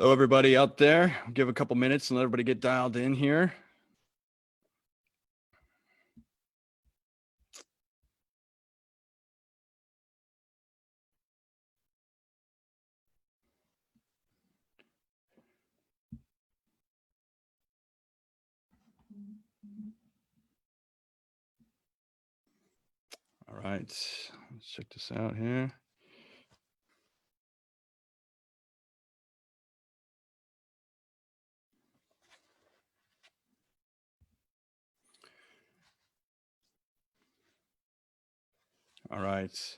Hello, everybody out there. Give a couple minutes and let everybody get dialed in here. All right, let's check this out here. All right.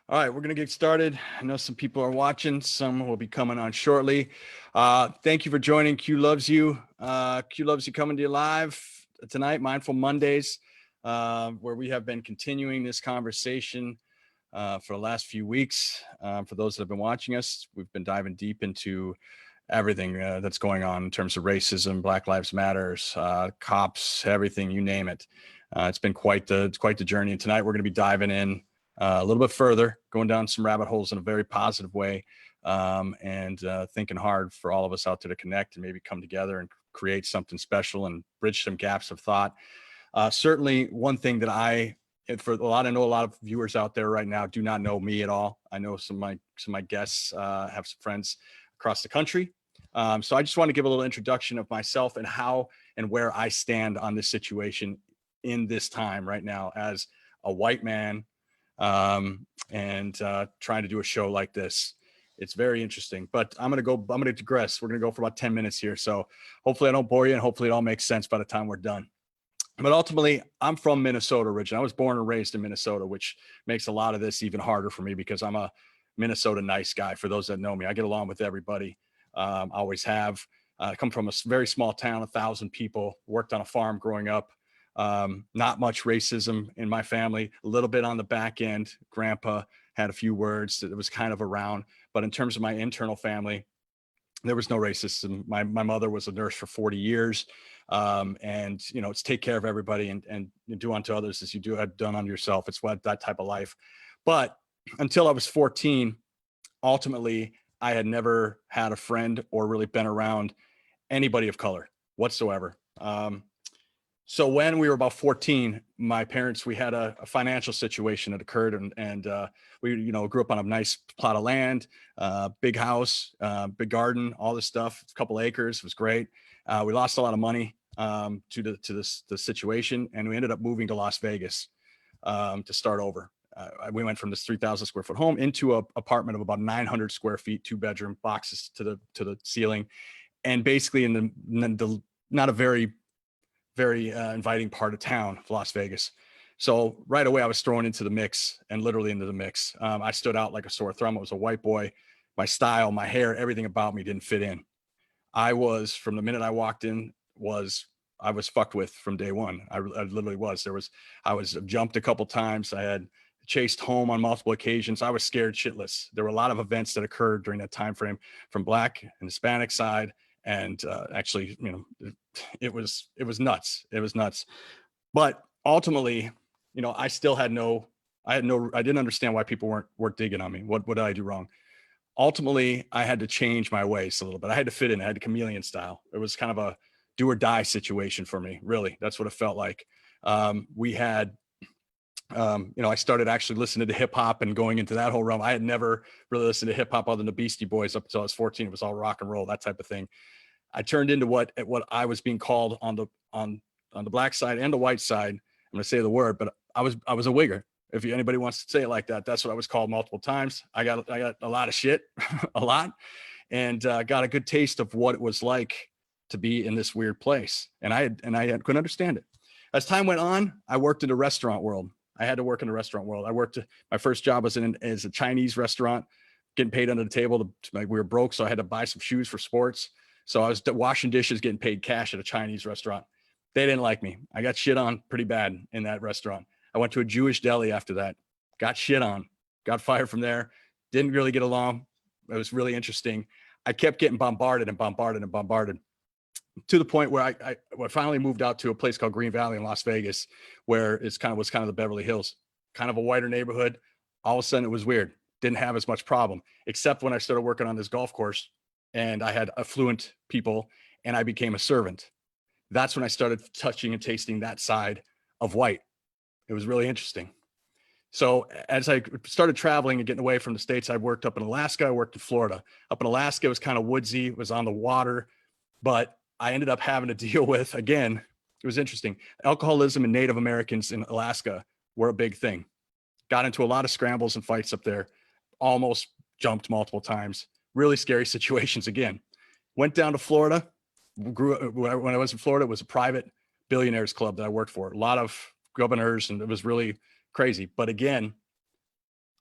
All right, we're going to get started. I know some people are watching. Some will be coming on shortly. Thank you for joining Q Loves You. Q Loves You coming to you live tonight, Mindful Mondays, where we have been continuing this conversation for the last few weeks. For those that have been watching us, we've been diving deep into everything that's going on in terms of racism, Black Lives Matters, cops, everything, you name it. It's been quite the journey. And tonight we're going to be diving in a little bit further, going down some rabbit holes in a very positive way, and thinking hard for all of us out there to connect and maybe come together and create something special and bridge some gaps of thought. Certainly one thing that I know a lot of viewers out there right now do not know me at all. I know some of my guests have some friends across the country. So I just want to give a little introduction of myself and how and where I stand on this situation in this time right now as a white man, and trying to do a show like this. It's very interesting, but I'm going to digress. We're going to go for about 10 minutes here. So hopefully I don't bore you and hopefully it all makes sense by the time we're done. But ultimately, I'm from Minnesota originally. I was born and raised in Minnesota, which makes a lot of this even harder for me because I'm a Minnesota nice guy. For those that know me, I get along with everybody. Always have. I come from a very small town, 1,000 people, worked on a farm growing up. Not much racism in my family, a little bit on the back end. Grandpa had a few words that it was kind of around, but in terms of my internal family, there was no racism. My mother was a nurse for 40 years. And it's take care of everybody and do unto others as you do have done unto yourself. It's what that type of life. But until I was 14, ultimately, I had never had a friend or really been around anybody of color whatsoever. So when we were about 14, my parents, we had a financial situation that occurred, and we, grew up on a nice plot of land, big house, big garden, all this stuff, a couple acres. It was great. We lost a lot of money to the situation, and we ended up moving to Las Vegas to start over. We went from this 3,000 square foot home into an apartment of about 900 square feet, 2-bedroom, boxes to the ceiling, and basically in the not a very inviting part of town of Las Vegas. So right away I was thrown into the mix, and literally into the mix. I stood out like a sore thumb. I was a white boy. My style, my hair, everything about me didn't fit in. I was, from the minute I walked in, I was fucked with from day one. I literally was. I was jumped a couple times. I had chased home on multiple occasions. I was scared shitless. There were a lot of events that occurred during that time frame from Black and Hispanic side, and actually, it was nuts. It was nuts. But ultimately, I still had I didn't understand why people weren't digging on me. What did I do wrong? Ultimately, I had to change my ways a little bit. I had to fit in. I had chameleon style. It was kind of a do or die situation for me. Really, that's what it felt like. We had, I started actually listening to hip hop and going into that whole realm. I had never really listened to hip hop other than the Beastie Boys up until I was 14. It was all rock and roll, that type of thing. I turned into what I was being called on the Black side and the white side. I'm going to say the word, but I was a wigger. If anybody wants to say it like that, that's what I was called multiple times. I got a lot of shit, a lot, and got a good taste of what it was like to be in this weird place. And I couldn't understand it. As time went on, I worked in the restaurant world. I had to work in the restaurant world. My first job was as a Chinese restaurant, getting paid under the table. We were broke, so I had to buy some shoes for sports. So I was washing dishes, getting paid cash at a Chinese restaurant. They didn't like me. I got shit on pretty bad in that restaurant. I went to a Jewish deli after that, got shit on, got fired from there. Didn't really get along. It was really interesting. I kept getting bombarded to the point where I finally moved out to a place called Green Valley in Las Vegas, where was kind of the Beverly Hills, kind of a whiter neighborhood. All of a sudden it was weird. Didn't have as much problem, except when I started working on this golf course. and I had affluent people, and I became a servant. That's when I started touching and tasting that side of white. It was really interesting. So as I started traveling and getting away from the States, I worked up in Alaska. I worked in Florida. Up in Alaska, it was kind of woodsy, it was on the water, but I ended up having to deal with, again, it was interesting. Alcoholism and Native Americans in Alaska were a big thing. Got into a lot of scrambles and fights up there, almost jumped multiple times. Really scary situations again. Went down to Florida. When I was in Florida, it was a private billionaires club that I worked for. A lot of governors, and it was really crazy. But again,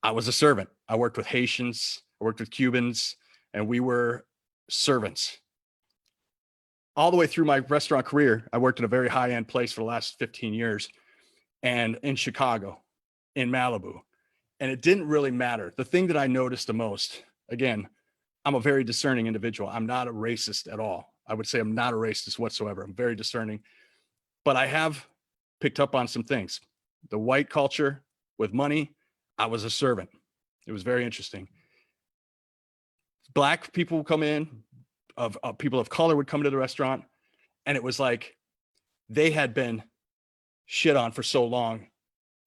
I was a servant. I worked with Haitians, I worked with Cubans, and we were servants. All the way through my restaurant career, I worked at a very high-end place for the last 15 years, and in Chicago, in Malibu. And it didn't really matter. The thing that I noticed the most, again, I'm a very discerning individual. I'm not a racist at all. I would say I'm not a racist whatsoever. I'm very discerning, but I have picked up on some things. The white culture with money, I was a servant. It was very interesting. Black people would come in, of people of color would come to the restaurant, and it was like they had been shit on for so long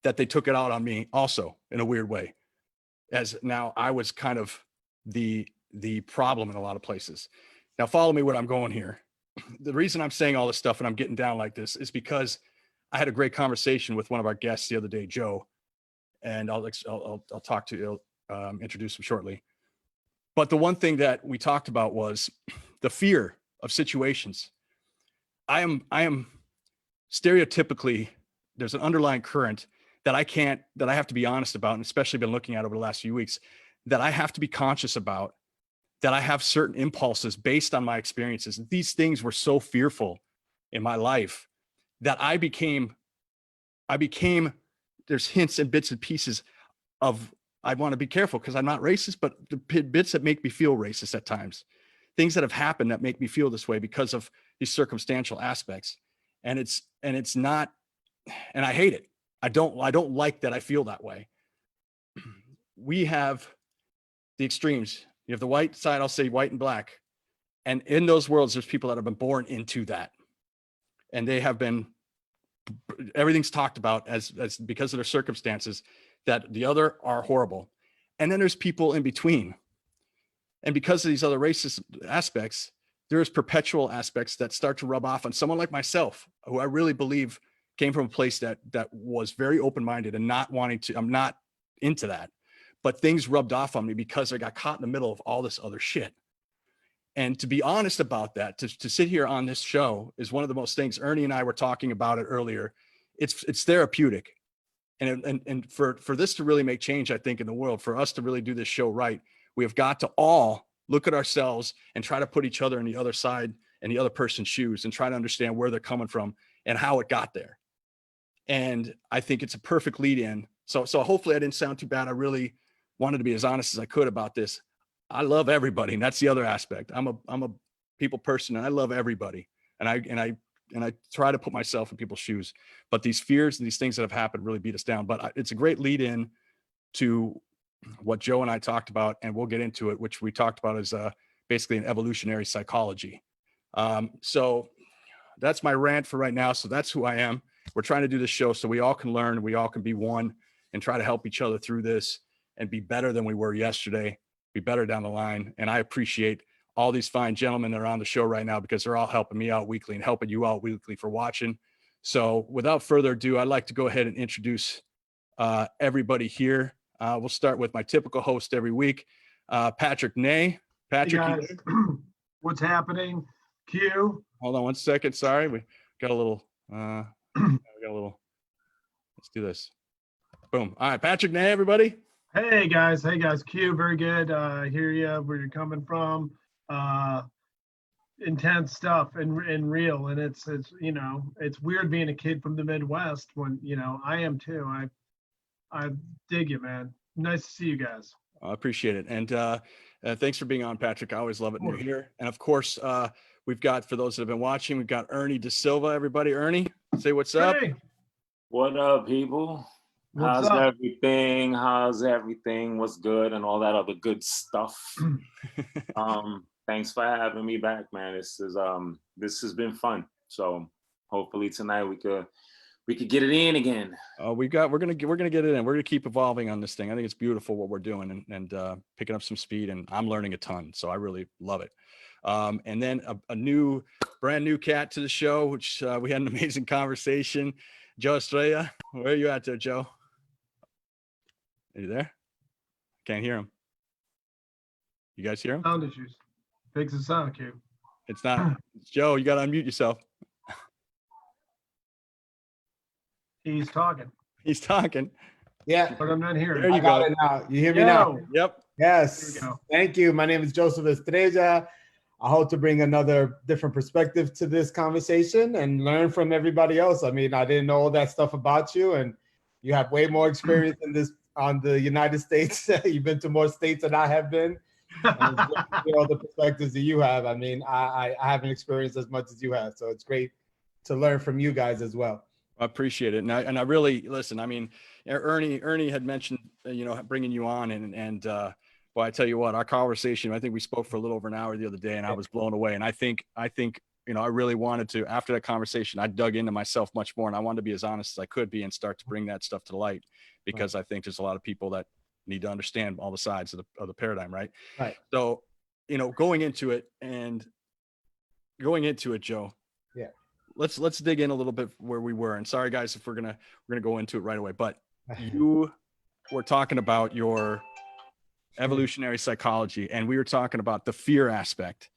that they took it out on me also in a weird way. As now I was kind of the problem in a lot of places. Now follow me where I'm going here. The reason I'm saying all this stuff and I'm getting down like this is because I had a great conversation with one of our guests the other day, Joe, and I'll talk to you, introduce him shortly. But the one thing that we talked about was the fear of situations. I am stereotypically, there's an underlying current that I have to be honest about, and especially been looking at over the last few weeks, that I have to be conscious about, that I have certain impulses based on my experiences. These things were so fearful in my life that I became, there's hints and bits and pieces of, I want to be careful because I'm not racist, but the bits that make me feel racist at times, things that have happened that make me feel this way because of these circumstantial aspects. And it's not, and I hate it. I don't like that I feel that way. We have the extremes. You have the white side, I'll say white and black. And in those worlds, there's people that have been born into that. And they have been, everything's talked about as because of their circumstances, that the other are horrible. And then there's people in between. And because of these other racist aspects, there's perpetual aspects that start to rub off on someone like myself, who I really believe came from a place that was very open-minded and not wanting to, I'm not into that, but things rubbed off on me because I got caught in the middle of all this other shit. And to be honest about that, to sit here on this show is one of the most things. Ernie and I were talking about it earlier. It's therapeutic. And for this to really make change, I think, in the world, for us to really do this show right, we have got to all look at ourselves and try to put each other in the other side and the other person's shoes and try to understand where they're coming from and how it got there. And I think it's a perfect lead in. So hopefully I didn't sound too bad. I really wanted to be as honest as I could about this. I love everybody. And that's the other aspect. I'm a people person and I love everybody. And I try to put myself in people's shoes, but these fears and these things that have happened really beat us down. But it's a great lead in to what Joe and I talked about, and we'll get into it, which we talked about as basically an evolutionary psychology. So that's my rant for right now. So that's who I am. We're trying to do this show so we all can learn, we all can be one and try to help each other through this and be better than we were yesterday, be better down the line. And I appreciate all these fine gentlemen that are on the show right now because they're all helping me out weekly and helping you out weekly for watching. So without further ado, I'd like to go ahead and introduce everybody here. We'll start with my typical host every week, Patrick Ney. Patrick, hey guys. What's happening? Q. Hold on 1 second. Sorry, we got a little. Let's do this. Boom. All right, Patrick Ney, everybody. Hey guys. Q. Very good. Hear you where you're coming from. Intense stuff and real, and it's it's weird being a kid from the Midwest when I am too. I dig you, man. Nice to see you guys. I appreciate it. And thanks for being on, Patrick. I always love it when you're here. And of course, we've got, for those that have been watching, we've got Ernie De Silva. Everybody, Ernie, say what's up. Hey. What up, people? What's How's up? everything? What's good and all that other good stuff. Thanks for having me back, man. This has been fun. So hopefully tonight we could get it in again. We're gonna get it in. We're gonna keep evolving on this thing. I think it's beautiful what we're doing and picking up some speed, and I'm learning a ton. So I really love it. And then a brand new cat to the show, which we had an amazing conversation. Joe Estrella, where are you at there, Joe? Are you there? Can't hear him. You guys hear him? Sound issues. Fix the sound cue. It's not. It's Joe, you got to unmute yourself. He's talking, He's talking. Yeah. but I'm not hearing. There you I got go. it now. You hear me now? Yo. Yep. Yes. Here we go. Thank you. My name is Joseph Estrella. I hope to bring another different perspective to this conversation and learn from everybody else. I mean, I didn't know all that stuff about you, and you have way more experience in this on the United States. You've been to more states than I have been. And it's great to hear all the perspectives that you have. I mean, I haven't experienced as much as you have, so it's great to learn from you guys as well. I appreciate it. And I really listen. I mean, Ernie had mentioned, bringing you on and well, I tell you what, our conversation, I think we spoke for a little over an hour the other day and I was blown away. And I think, I really wanted to, after that conversation, I dug into myself much more and I wanted to be as honest as I could be and start to bring that stuff to light because I think there's a lot of people that need to understand all the sides of the paradigm. Right. Right. So, going into it, Joe. Yeah. Let's dig in a little bit where we were. And sorry guys, if we're gonna go into it right away, but you were talking about your evolutionary psychology and we were talking about the fear aspect.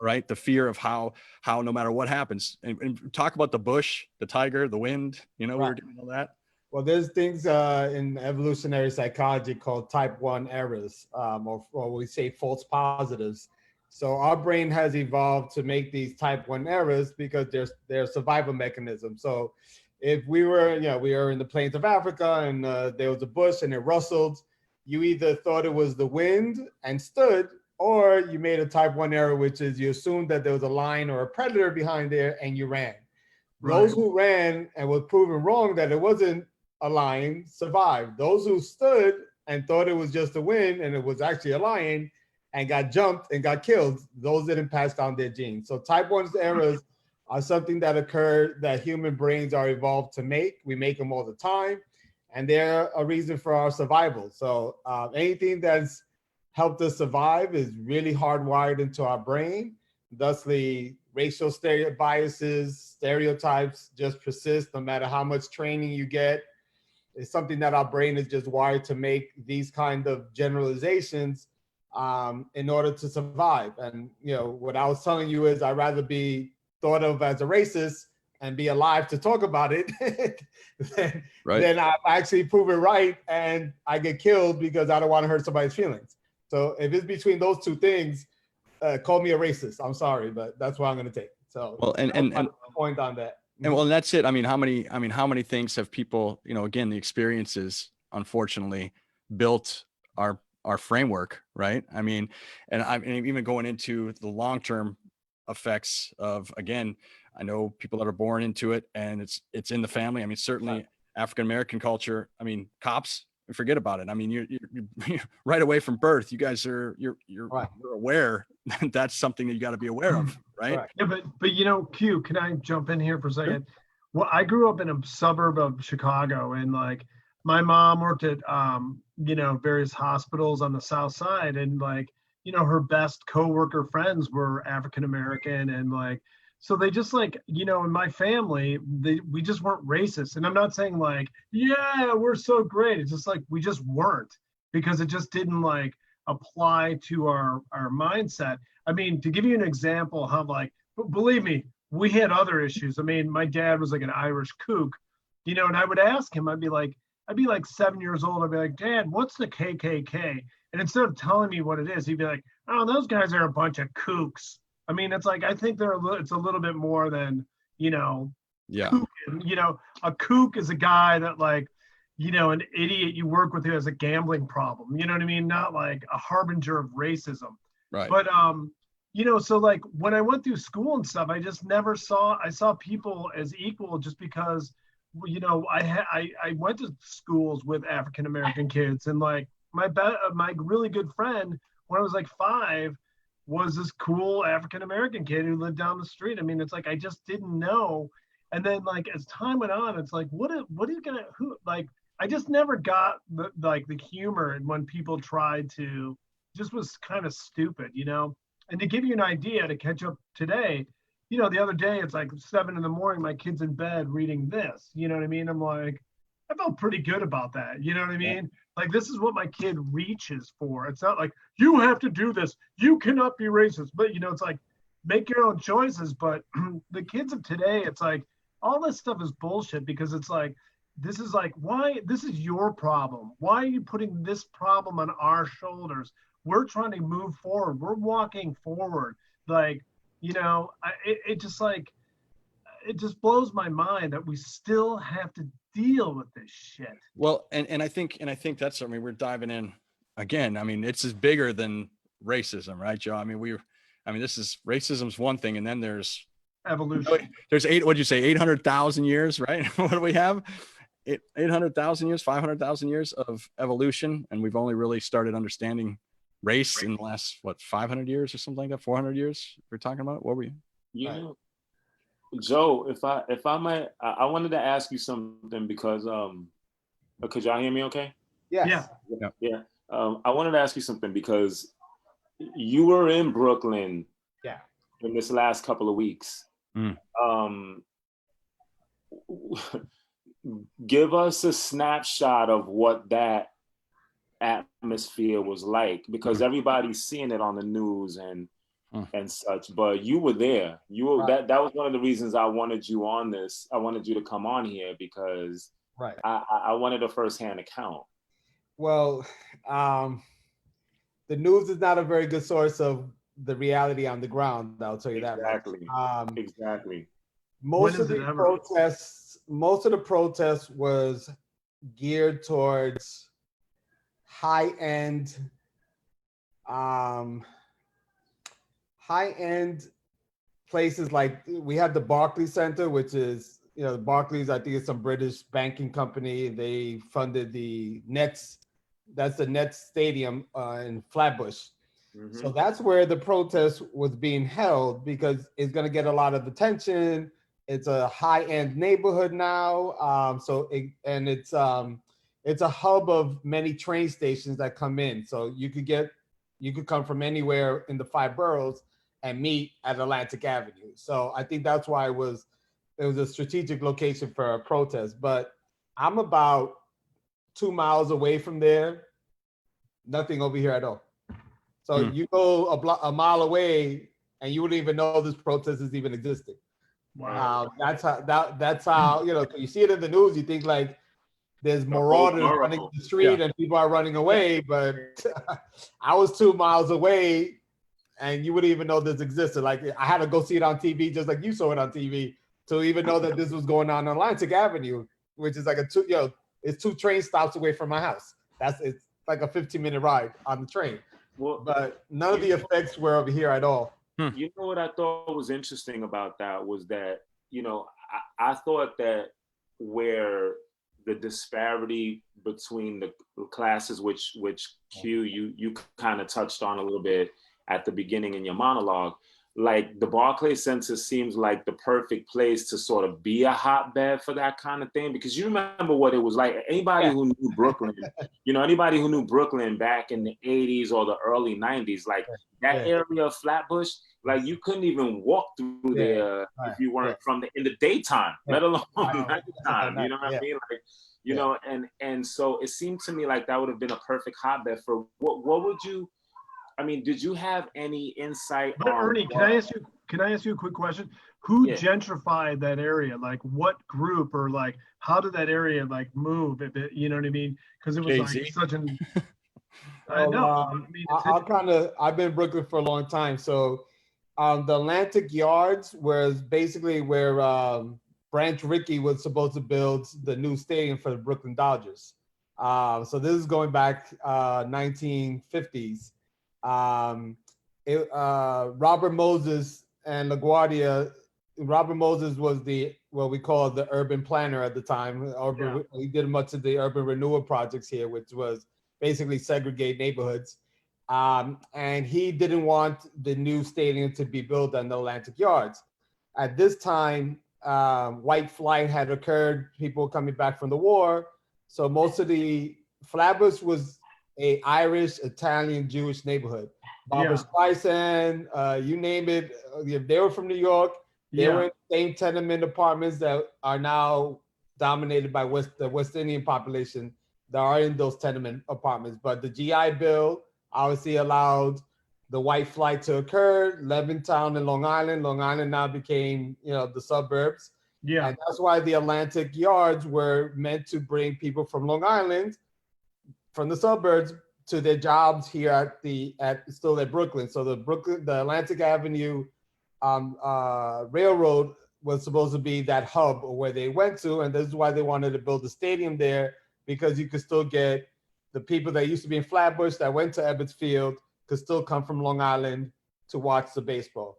Right. The fear of how no matter what happens and talk about the bush, the tiger, the wind, we were doing all that. Well, there's things in evolutionary psychology called type 1 errors, or we say false positives. So our brain has evolved to make these type 1 errors because they're survival mechanisms. So if we were in the plains of Africa and there was a bush and it rustled, you either thought it was the wind and stood, or you made a type 1 error, which is you assumed that there was a lion or a predator behind there and you ran. Right. Those who ran and was proven wrong that it wasn't a lion survived. Those who stood and thought it was just the wind and it was actually a lion and got jumped and got killed, those didn't pass down their genes. So type 1 errors are something that occur that human brains are evolved to make. We make them all the time, and they're a reason for our survival. So anything that's helped us survive is really hardwired into our brain. Thusly, racial biases, stereotypes just persist no matter how much training you get. It's something that our brain is just wired to make these kind of generalizations in order to survive. And what I was telling you is I'd rather be thought of as a racist and be alive to talk about it than I've actually proven right and I get killed because I don't want to hurt somebody's feelings. So if it's between those two things, call me a racist. I'm sorry, but that's what I'm going to take. So well, and point on that. And well, and that's it. I mean, how many things have people, again, the experiences, unfortunately, built our framework, right? I mean, and I'm even going into the long-term effects of, again, I know people that are born into it and it's in the family. I mean, certainly African-American culture, I mean, cops, forget about it. I mean, you're right away from birth, you guys you're aware that that's something that you got to be aware of. Right. Yeah, but Q, can I jump in here for a second? Sure. Well, I grew up in a suburb of Chicago, and like my mom worked at various hospitals on the South Side, and her best coworker friends were African American, and so they just in my family we just weren't racist. And I'm not saying yeah, we're so great. It's just we just weren't, because it just didn't apply to our mindset. I mean, to give you an example how believe me, we had other issues. I mean, my dad was an Irish kook, and I would ask him, I'd be 7 years old. I'd be like, Dad, what's the KKK? And instead of telling me what it is, he'd be like, oh, those guys are a bunch of kooks. I mean, it's I think it's a little bit more than, yeah. Kook. A kook is a guy that an idiot you work with who has a gambling problem. You know what I mean? Not a harbinger of racism. Right. But, so when I went through school and stuff, I just never saw people as equal just because, I went to schools with African-American kids, and my really good friend, when I was 5, was this cool African American kid who lived down the street. I mean, it's like I just didn't know. And then like as time went on, it's like what are you gonna who like I just never got the humor, and when people tried to, just was kind of stupid, you know. And to give you an idea, to catch up today, you know, the other day it's like 7 a.m, my kid's in bed reading this, you know what I mean? I'm like, I felt pretty good about that, you know what I mean? Yeah. Like, this is what my kid reaches for. It's not like, you have to do this, you cannot be racist, but you know, it's like, make your own choices. But the kids of today, it's like, all this stuff is bullshit, because it's like, this is like, why, this is your problem. Why are you putting this problem on our shoulders? We're trying to move forward. We're walking forward. Like, you know, it just like, it just blows my mind that we still have to deal with this shit. Well, and I think that's, I mean, we're diving in again. I mean, it's bigger than racism, right, Joe? I mean, this is, racism's one thing, and then there's evolution. There's what'd you say, 800,000 years, right? What do we have? 800,000 years, 500,000 years of evolution, and we've only really started understanding race in the last 500 years or something like that, 400 years we're talking about. What were you? Yeah, Joe, if I might, I wanted to ask you something, because could y'all hear me okay? Yes. Yeah. I wanted to ask you something, because you were in Brooklyn in this last couple of weeks. Give us a snapshot of what that atmosphere was like, because everybody's seeing it on the news and such, but you were there. You were that was one of the reasons I wanted you on this. I wanted you to come on here, because I wanted a firsthand account. Well, the news is not a very good source of the reality on the ground, I'll tell you that much. Exactly. Most of the protests was geared towards high-end places. Like, we had the Barclays Center, which is, you know, Barclays, I think it's some British banking company. They funded the Nets. That's the Nets Stadium in Flatbush. Mm-hmm. So that's where the protest was being held, because it's going to get a lot of attention. It's a high-end neighborhood now. It's a hub of many train stations that come in. So you could come from anywhere in the 5 boroughs and meet at Atlantic Avenue. So I think that's why it was a strategic location for a protest. But I'm about 2 miles away from there. Nothing over here at all. So you go a mile away and you wouldn't even know this protest is even existing. Wow. That's how, you know, you see it in the news, you think like there's marauders running the street and people are running away, but I was 2 miles away and you wouldn't even know this existed. Like, I had to go see it on TV, just like you saw it on TV, to even know that this was going on Atlantic Avenue, which is like it's 2 train stops away from my house. It's like a 15-minute ride on the train. Well, but none of the effects were over here at all. You know what I thought was interesting about that was that, you know, I thought that where the disparity between the classes, which Q, you kind of touched on a little bit at the beginning in your monologue, like the Barclays Center seems like the perfect place to sort of be a hotbed for that kind of thing, because you remember what it was like. Anybody who knew Brooklyn, anybody who knew Brooklyn back in the 80s or the early 90s, like that area of Flatbush, like you couldn't even walk through there if you weren't from in the daytime, let alone nighttime. You know what I mean? Like, you know, and so it seemed to me like that would have been a perfect hotbed for what would you? I mean, did you have any insight? But Ernie, can I ask you a quick question? Who gentrified that area? Like, what group, or like, how did that area like move? If it, you know what I mean? Because it was like such an. I know. I've been in Brooklyn for a long time, so the Atlantic Yards was basically where Branch Rickey was supposed to build the new stadium for the Brooklyn Dodgers. So this is going back 1950s. Robert Moses and LaGuardia. Robert Moses was what we call the urban planner at the time. He did much of the urban renewal projects here, which was basically segregate neighborhoods. And he didn't want the new stadium to be built on the Atlantic Yards. At this time, white flight had occurred, people coming back from the war. So most of the Flatbush was a Irish, Italian, Jewish neighborhood. Barbara Streisand, you name it. If they were from New York, they were in the same tenement apartments that are now dominated by the West Indian population that are in those tenement apartments. But the GI Bill obviously allowed the white flight to occur. Levittown and Long Island now became, the suburbs. Yeah. And that's why the Atlantic Yards were meant to bring people from Long Island, from the suburbs, to their jobs here at Brooklyn. So the Atlantic Avenue Railroad was supposed to be that hub where they went to, and this is why they wanted to build a stadium there, because you could still get the people that used to be in Flatbush that went to Ebbets Field could still come from Long Island to watch the baseball.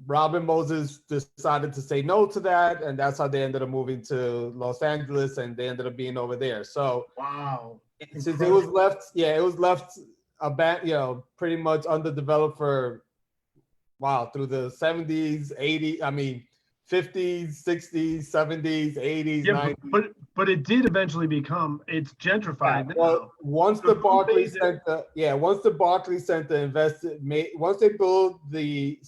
Robin Moses decided to say no to that, and that's how they ended up moving to Los Angeles, and they ended up being over there. So wow, since it was left pretty much underdeveloped for through the 70s, 80s, 50s, 60s, 70s, 80s, 90s. But it did eventually become, it's gentrified now. Well, once the Barclays Center invested, once they built the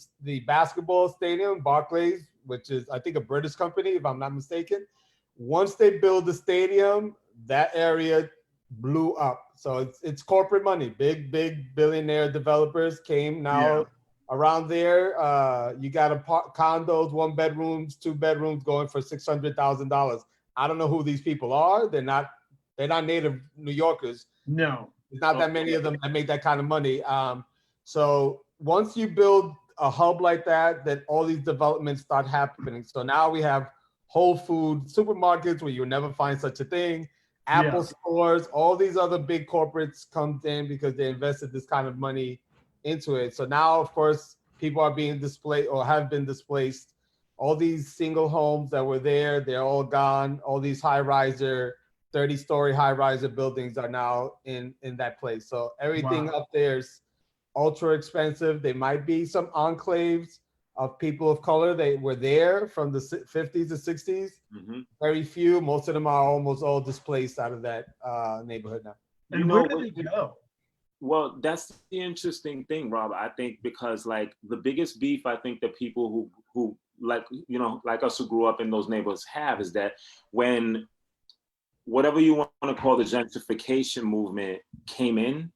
basketball stadium, Barclays, which is I think a British company, if I'm not mistaken, once they build the stadium, that area blew up. So it's corporate money. Big billionaire developers came now. Around there, you got condos, 1 bedrooms, 2 bedrooms going for $600,000. I don't know who these people are. They're not native New Yorkers. No, there's not that many of them that make that kind of money. So once you build a hub like that, then all these developments start happening. So now we have Whole Food supermarkets where you'll never find such a thing. Apple stores, all these other big corporates come in because they invested this kind of money into it. So now, of course, people are being displaced or have been displaced. All these single homes that were there, they're all gone. All these 30-story high-riser buildings are now in that place. So everything up there is ultra expensive. There might be some enclaves of people of color. They were there from the 50s to 60s. Mm-hmm. Very few. Most of them are almost all displaced out of that neighborhood now. And where did they go? Well, that's the interesting thing, Rob. I think because like the biggest beef I think that people who like us who grew up in those neighborhoods have is that when whatever you want to call the gentrification movement came in,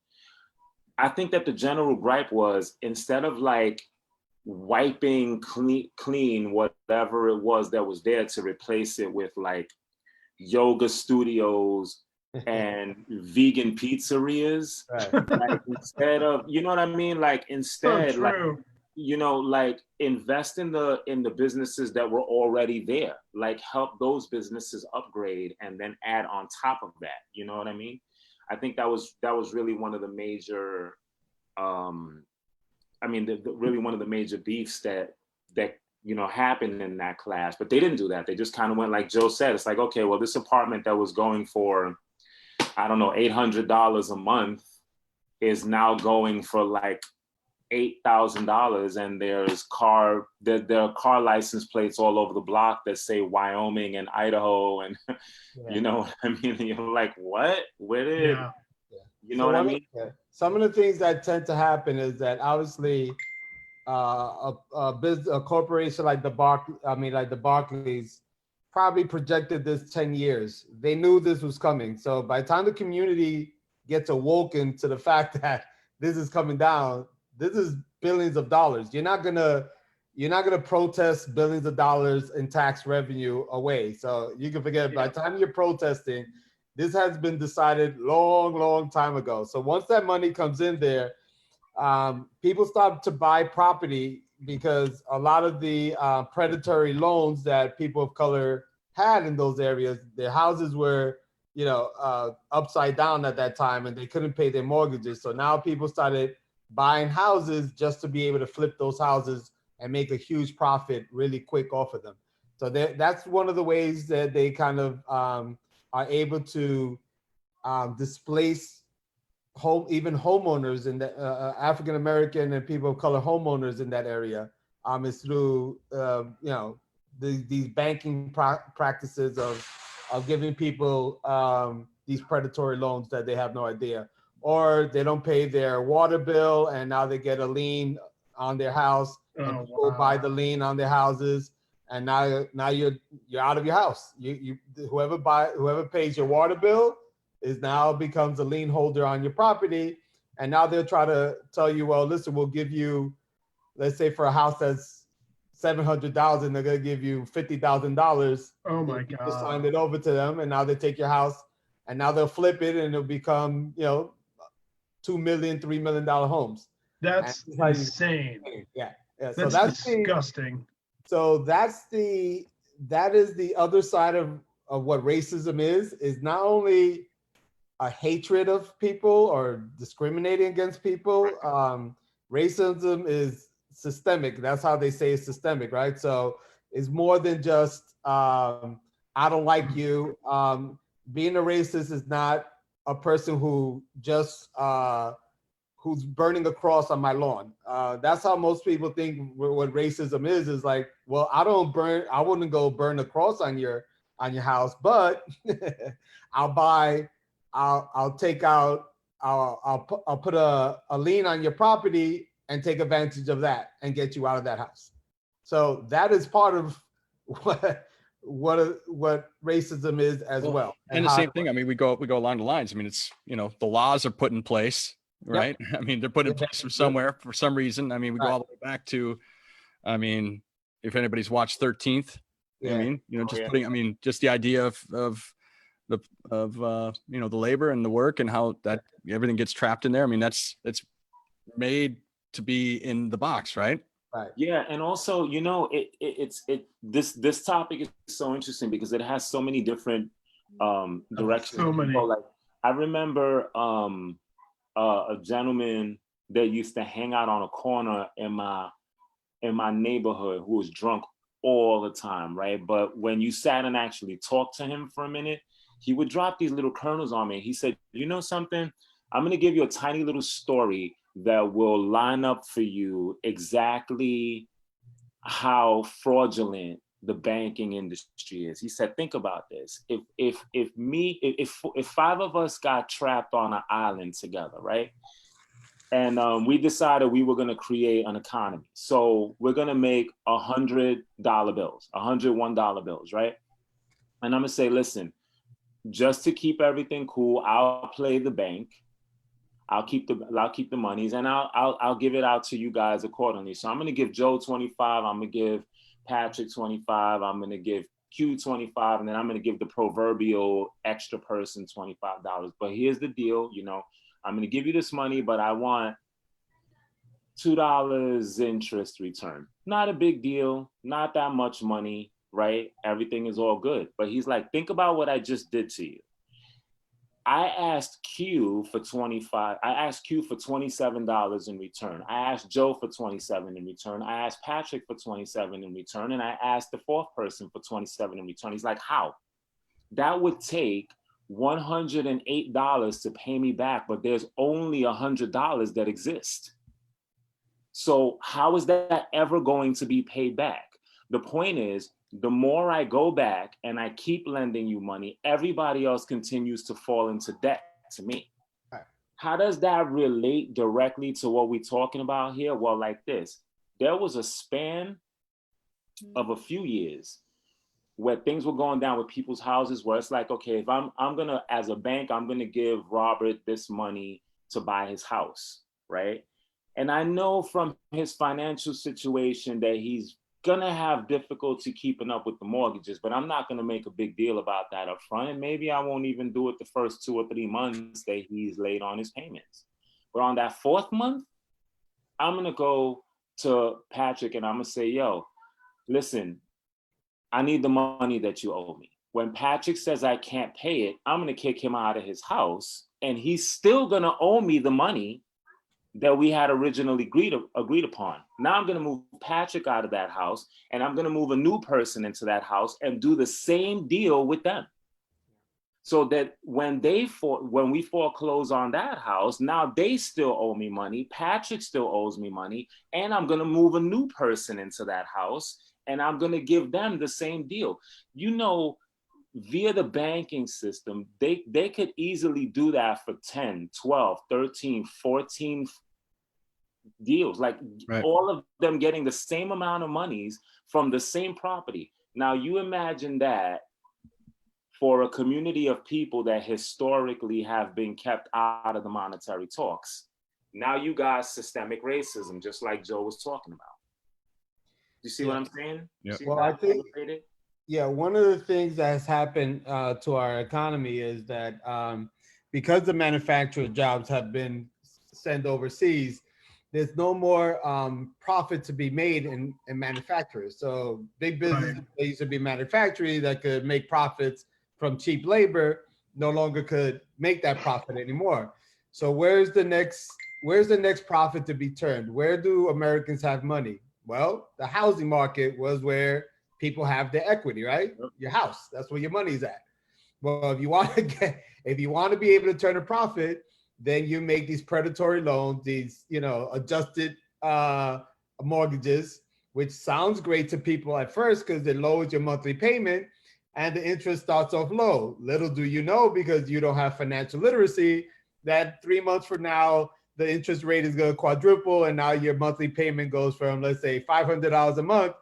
I think that the general gripe was instead of like wiping clean whatever it was that was there to replace it with like yoga studios and vegan pizzerias, like instead of, you know what I mean? Like instead, so like, like invest in the businesses that were already there, like help those businesses upgrade and then add on top of that. You know what I mean? I think that was really one of the major, really one of the major beefs that happened in that class. But they didn't do that. They just kind of went like Joe said. It's like, okay, well, this apartment that was going for, I don't know, $800 a month is now going for like $8,000, and there are car license plates all over the block that say Wyoming and Idaho, and you know what I mean? You're like, what? Where did you know what I mean? Some of the things that tend to happen is that obviously a corporation like the Barclays probably projected this 10 years. They knew this was coming. So by the time the community gets awoken to the fact that this is coming down, this is billions of dollars. You're not gonna protest billions of dollars in tax revenue away. So you can forget by the time you're protesting, this has been decided long time ago. So once that money comes in there, people start to buy property because a lot of the predatory loans that people of color had in those areas, their houses were, upside down at that time, and they couldn't pay their mortgages. So now people started buying houses just to be able to flip those houses and make a huge profit really quick off of them. So that's one of the ways that they kind of are able to displace even homeowners in the African American and people of color homeowners in that area, is through these banking practices of giving people these predatory loans that they have no idea, or they don't pay their water bill and now they get a lien on their house, and people buy the lien on their houses, and now you're out of your house. Whoever pays your water bill is now becomes a lien holder on your property, and now they'll try to tell you, well, listen, we'll give you, let's say for a house that's $700,000, they're gonna give you $50,000. Oh my You God. just signed it over to them, and now they take your house, and now they'll flip it, and it'll become $2 million, $3 million homes. That's insane. Yeah. That's So that's disgusting. that is the other side of what racism is not only a hatred of people or discriminating against people. Racism is systemic. That's how they say it's systemic, right? So it's more than just I don't like you. Being a racist is not a person who just who's burning a cross on my lawn. That's how most people think what racism is like, well, I wouldn't go burn a cross on your house, but I'll put a lien on your property and take advantage of that and get you out of that house. So that is part of what racism is as well. And the same thing. I mean, we go along the lines. I mean, it's, the laws are put in place, right? Yep. I mean, they're put in place from somewhere for some reason. I mean, we go all the way back to, I mean, if anybody's watched 13th, I mean, just the idea of the labor and the work and how that everything gets trapped in there. I mean, it's made to be in the box, right? Right. Yeah, and also, this topic is so interesting because it has so many different directions. So many. Like, I remember a gentleman that used to hang out on a corner in my neighborhood who was drunk all the time, right? But when you sat and actually talked to him for a minute, he would drop these little kernels on me. He said, you know something? I'm going to give you a tiny little story that will line up for you exactly how fraudulent the banking industry is. He said, think about this. If five of us got trapped on an island together, right? And we decided we were going to create an economy. So we're going to make $100 bills, $101 bills, right? And I'm going to say, listen, just to keep everything cool, I'll play the bank. I'll keep the monies, and I'll give it out to you guys accordingly. So I'm going to give Joe 25. I'm going to give Patrick 25. I'm going to give Q 25, and then I'm going to give the proverbial extra person $25. But here's the deal, I'm going to give you this money, but I want $2 interest return. Not a big deal, not that much money, right? Everything is all good. But he's like, think about what I just did to you. I asked Q for 25. I asked Q for $27 in return. I asked Joe for 27 in return. I asked Patrick for 27 in return. And I asked the fourth person for 27 in return. He's like, how? That would take $108 to pay me back, but there's only $100 that exist. So how is that ever going to be paid back? The point is, the more I go back and I keep lending you money, everybody else continues to fall into debt to me. Right. How does that relate directly to what we're talking about here? Well, like this, there was a span of a few years where things were going down with people's houses where it's like, okay, if I'm gonna, as a bank, I'm gonna give Robert this money to buy his house, right? And I know from his financial situation that he's gonna have difficulty keeping up with the mortgages, but I'm not gonna make a big deal about that up front. And maybe I won't even do it the first 2 or 3 months that he's late on his payments. But on that 4th month, I'm gonna go to Patrick and I'm gonna say, yo, listen, I need the money that you owe me. When Patrick says I can't pay it, I'm gonna kick him out of his house and he's still gonna owe me the money that we had originally agreed upon. Now I'm gonna move Patrick out of that house and I'm gonna move a new person into that house and do the same deal with them. So that when we foreclose on that house, now they still owe me money. Patrick still owes me money, and I'm gonna move a new person into that house, and I'm gonna give them the same deal. You know, via the banking system, they could easily do that for 10, 12, 13, 14 deals, like Right. all of them getting the same amount of monies from the same property. Now you imagine that for a community of people that historically have been kept out of the monetary talks. Now you got systemic racism, just like Joe was talking about. You see what I'm saying? Yeah. Well, I think, yeah, one of the things that's happened to our economy is that because the manufacturer jobs have been sent overseas, there's no more profit to be made in manufacturers. So big businesses that used to be manufacturing that could make profits from cheap labor no longer could make that profit anymore. So where's the next profit to be turned? Where do Americans have money? Well, the housing market was where people have their equity, right? Your house, that's where your money's at. Well, if you want to be able to turn a profit, then you make these predatory loans, these, adjusted mortgages, which sounds great to people at first because it lowers your monthly payment and the interest starts off low. Little do you know, because you don't have financial literacy, that 3 months from now, the interest rate is going to quadruple, and now your monthly payment goes from, let's say, $500 a month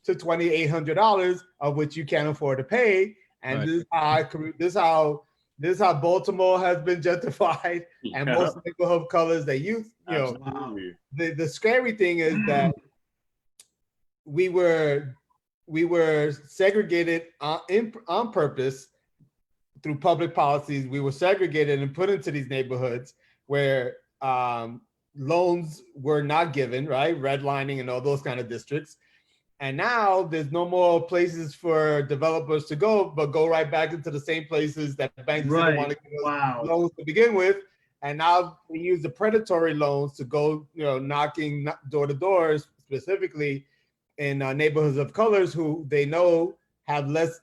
to $2,800, of which you can't afford to pay. And this is how Baltimore has been gentrified, and most neighborhood colors that the scary thing is that we were segregated on purpose through public policies. We were segregated and put into these neighborhoods where loans were not given, right? Redlining and all those kind of districts. And now there's no more places for developers to go, but go right back into the same places that banks didn't want to give us loans to begin with. And now we use the predatory loans to go, knocking door to doors, specifically in neighborhoods of colors who they know have less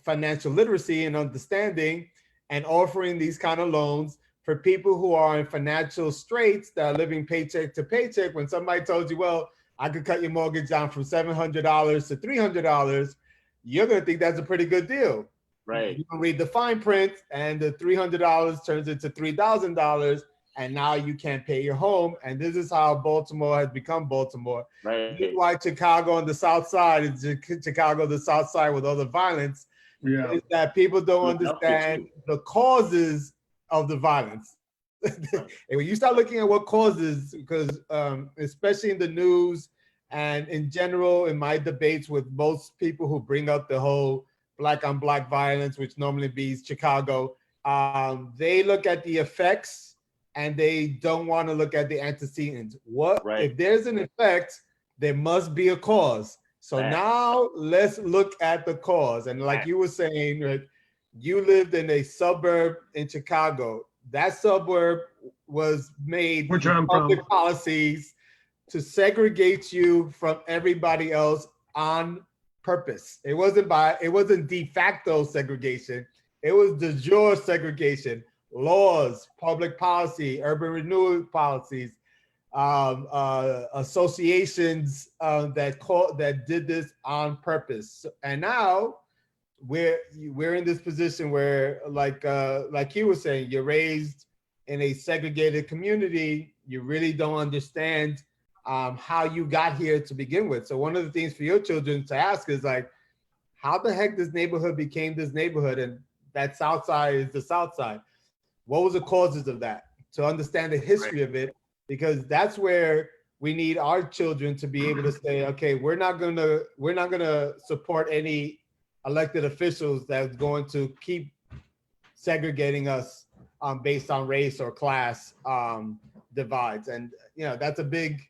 financial literacy and understanding, and offering these kind of loans for people who are in financial straits that are living paycheck to paycheck. When somebody told you, well, I could cut your mortgage down from $700 to $300, you're going to think that's a pretty good deal. Right. You can read the fine print, and the $300 turns into $3,000, and now you can't pay your home. And this is how Baltimore has become Baltimore. Right. This is why Chicago on the South Side is Chicago, the South Side, with all the violence. Yeah. Is that people don't understand the causes of the violence. And when you start looking at what causes, because especially in the news and in general in my debates with most people who bring up the whole black on black violence, which normally be Chicago, they look at the effects and they don't want to look at the antecedents. If there's an effect, there must be a cause. So now let's look at the cause. And like you were saying, right, you lived in a suburb in Chicago. That suburb was made with public policies to segregate you from everybody else on purpose. It wasn't de facto segregation. It was de jure segregation. Laws, public policy, urban renewal policies, associations that did this on purpose. And now we're in this position where, like he was saying, you're raised in a segregated community. You really don't understand how you got here to begin with. So one of the things for your children to ask is like, how the heck this neighborhood became this neighborhood, and that South Side is the South Side? What was the causes of that? To understand the history of it, because that's where we need our children to be able to say, okay, we're not gonna support any elected officials that's going to keep segregating us based on race or class divides. And that's a big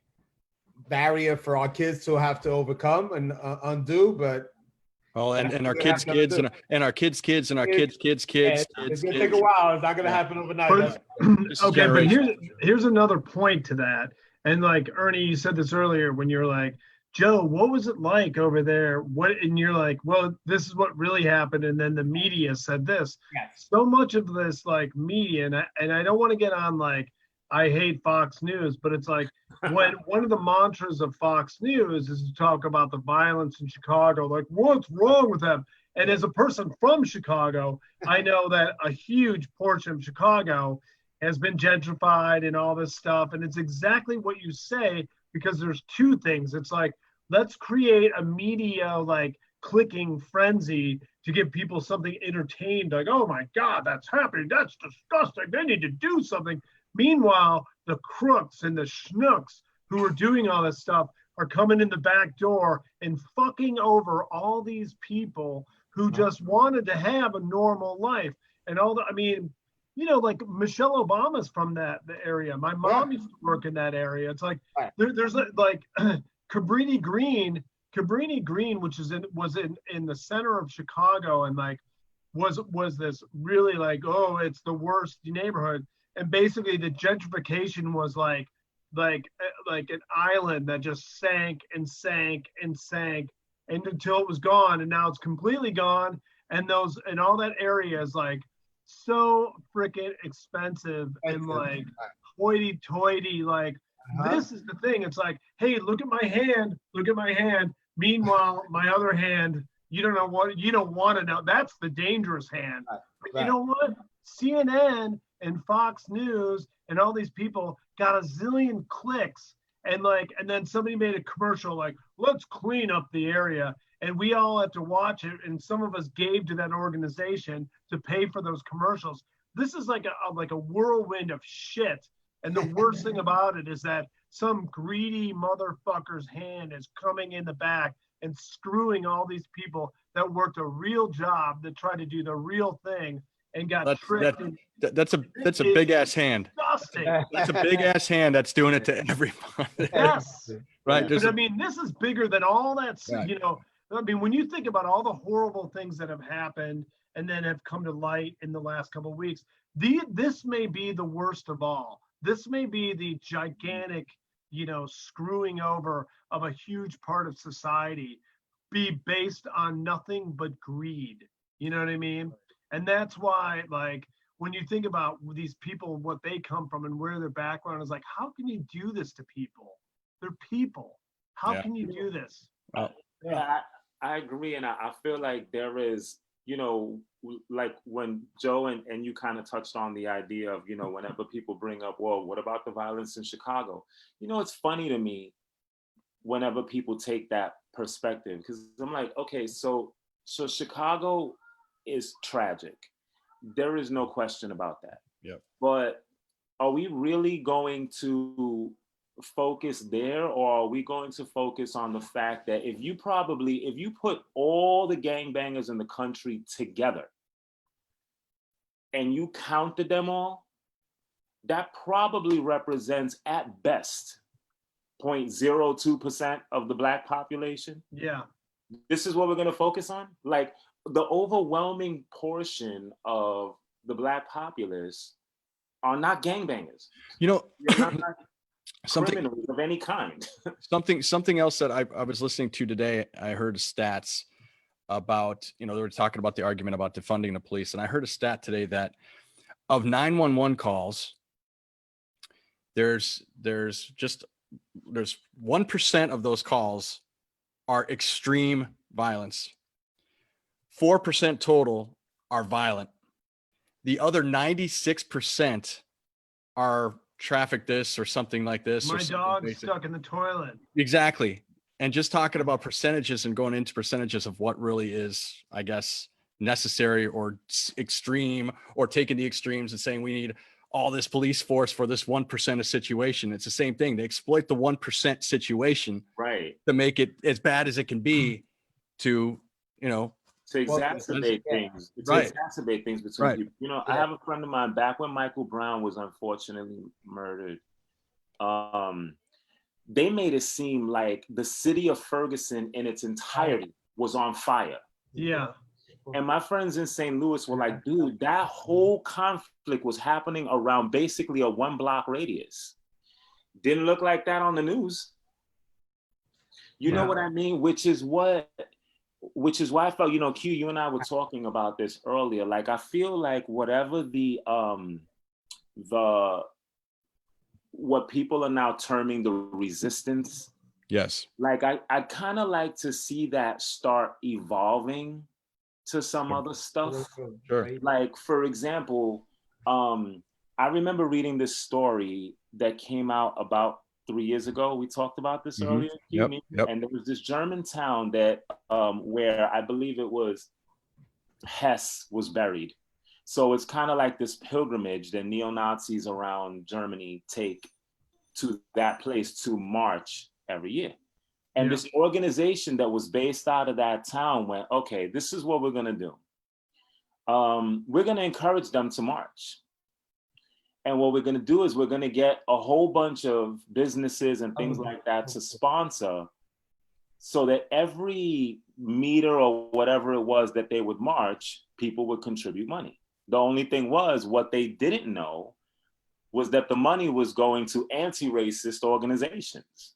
barrier for our kids to have to overcome and undo. But and our kids' kids and our kids' kids and our kids' kids' kids. It's gonna take a while. It's not gonna happen overnight. Okay, but here's another point to that. And like Ernie, you said this earlier when you're like Joe, what was it like over there? What, and you're like, well, this is what really happened. And then the media said this. Yes. So much of this like media, and I don't want to get on like, I hate Fox News, but it's like when one of the mantras of Fox News is to talk about the violence in Chicago, like what's wrong with them? And as a person from Chicago, I know that a huge portion of Chicago has been gentrified and all this stuff. And it's exactly what you say, because there's two things. It's like, let's create a media like clicking frenzy to give people something entertained, like, oh my God, that's happening. That's disgusting. They need to do something. Meanwhile, the crooks and the schnooks who are doing all this stuff are coming in the back door and fucking over all these people who just wanted to have a normal life. And all the, I mean, you know, like Michelle Obama's from the area. My mom used to work in that area. It's like there's like Cabrini Green, which was in the center of Chicago, and like was this really like, oh, it's the worst neighborhood. And basically the gentrification was like an island that just sank and sank and sank and until it was gone, and now it's completely gone. And all that area is like so freaking expensive and like hoity-toity. Like this is the thing. It's like, hey, look at my hand. Meanwhile, my other hand, you don't want to know. That's the dangerous hand. But you know what? CNN and Fox News and all these people got a zillion clicks, and then somebody made a commercial like, let's clean up the area, and we all had to watch it, and some of us gave to that organization to pay for those commercials. This is like a whirlwind of shit. And the worst thing about it is that some greedy motherfucker's hand is coming in the back and screwing all these people that worked a real job, that tried to do the real thing, and got tricked. That's a big ass hand. Disgusting. That's a big ass hand that's doing it to everyone. Yes. Right. But I mean, this is bigger than all that. Right. You know, I mean, when you think about all the horrible things that have happened and then have come to light in the last couple of weeks, this may be the worst of all. This may be the gigantic, screwing over of a huge part of society, be based on nothing but greed. You know what I mean? And that's why, like, when you think about these people, what they come from and where their background is, like, how can you do this to people? They're people. How can you do this? Yeah, I agree. And I feel like there is, like when Joe and you kind of touched on the idea of, whenever people bring up, well, what about the violence in Chicago? It's funny to me whenever people take that perspective, because I'm like, okay, so Chicago is tragic. There is no question about that. Yep. But are we really going to focus there, or are we going to focus on the fact that if you put all the gangbangers in the country together and you counted them all, that probably represents at best 0.02% of the Black population? Yeah. This is what we're going to focus on? Like, the overwhelming portion of the Black populace are not gangbangers. Something criminals of any kind. something else that I was listening to today, I heard stats about, they were talking about the argument about defunding the police. And I heard a stat today that of 911 calls, there's 1% of those calls are extreme violence. 4% total are violent. The other 96% are traffic this or something like this. My dog's stuck in the toilet. Exactly. And just talking about percentages and going into percentages of what really is, I guess, necessary or extreme, or taking the extremes and saying we need all this police force for this 1% of situation. It's the same thing. They exploit the 1% situation, right, to make it as bad as it can be, to exacerbate things. Exacerbate things between people. I have a friend of mine, back when Michael Brown was unfortunately murdered, they made it seem like the city of Ferguson in its entirety was on fire. Yeah. And my friends in St. Louis were like, dude, that whole conflict was happening around basically a 1-block radius. Didn't look like that on the news. You know Yeah. what I mean? Which is why I felt, you know, Q, you and I were talking about this earlier. Like, I feel like whatever the what people are now terming the resistance, Yes. like I kind of like to see that start evolving to some other stuff. Sure. Like, for example, I remember reading this story that came out about 3 years ago. We talked about this earlier. Yep. Yep. And there was this German town that where I believe it was Hess was buried. So it's kind of like this pilgrimage that neo-Nazis around Germany take to that place to march every year. And this organization that was based out of that town went, okay, this is what we're going to do. We're going to encourage them to march. And what we're going to do is we're going to get a whole bunch of businesses and things like that to sponsor, so that every meter or whatever it was that they would march, people would contribute money. The only thing was, what they didn't know was that the money was going to anti-racist organizations.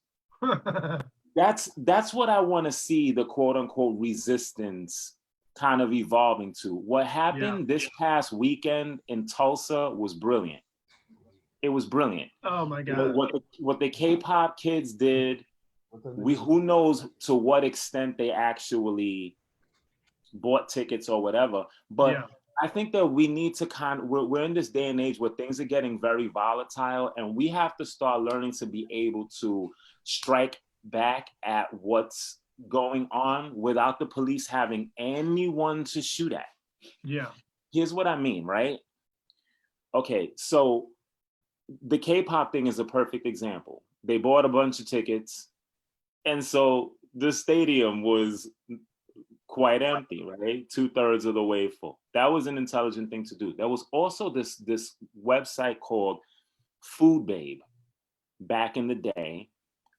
That's what I want to see the quote unquote resistance kind of evolving to. What happened this past weekend in Tulsa was brilliant. It was brilliant. Oh my God. What the K-pop kids did, who knows to what extent they actually bought tickets or whatever. But I think that we need to we're in this day and age where things are getting very volatile, and we have to start learning to be able to strike back at what's going on without the police having anyone to shoot at. Yeah. Here's what I mean, right? Okay, so the K-pop thing is a perfect example. They bought a bunch of tickets, and so the stadium was quite empty, right? 2/3 of the way full. That was an intelligent thing to do. There was also this website called Food Babe back in the day.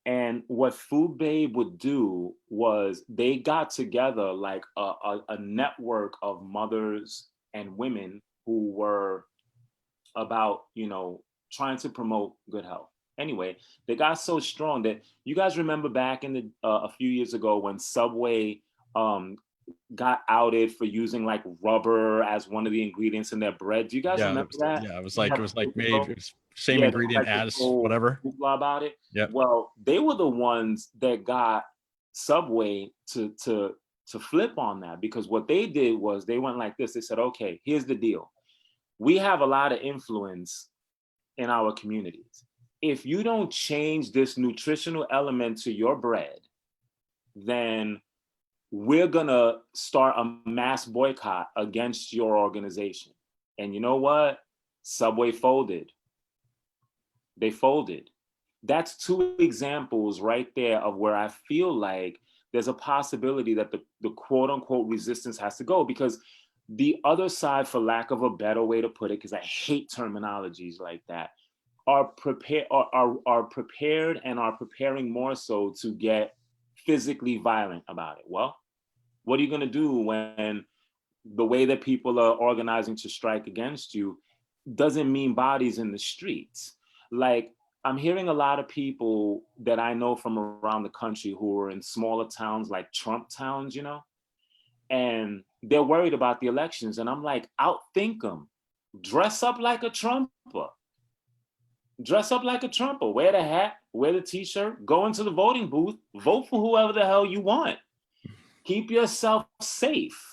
And what Food Babe would do was they got together like a network of mothers and women who were about, you know, trying to promote good health. Anyway, they got so strong that you guys remember back in the a few years ago when Subway got outed for using like rubber as one of the ingredients in their bread. Do you guys remember that? Yeah, it was like made, it was same ingredient as whatever. About it. Yeah. Well, they were the ones that got Subway to flip on that, because what they did was they went like this. They said, okay, here's the deal. We have a lot of influence in our communities. If you don't change this nutritional element to your bread, then we're gonna start a mass boycott against your organization. And you know what? Subway folded. They folded. That's two examples right there of where I feel like there's a possibility that the quote unquote resistance has to go, because the other side, for lack of a better way to put it, because I hate terminologies like that, are prepared and are preparing more so to get physically violent about it. Well, what are you going to do when the way that people are organizing to strike against you doesn't mean bodies in the streets? Like, I'm hearing a lot of people that I know from around the country who are in smaller towns, like Trump towns, you know, and they're worried about the elections. And I'm like, outthink them. Dress up like a Trumper. Dress up like a Trumper. Wear the hat, wear the t-shirt, go into the voting booth, vote for whoever the hell you want. Keep yourself safe.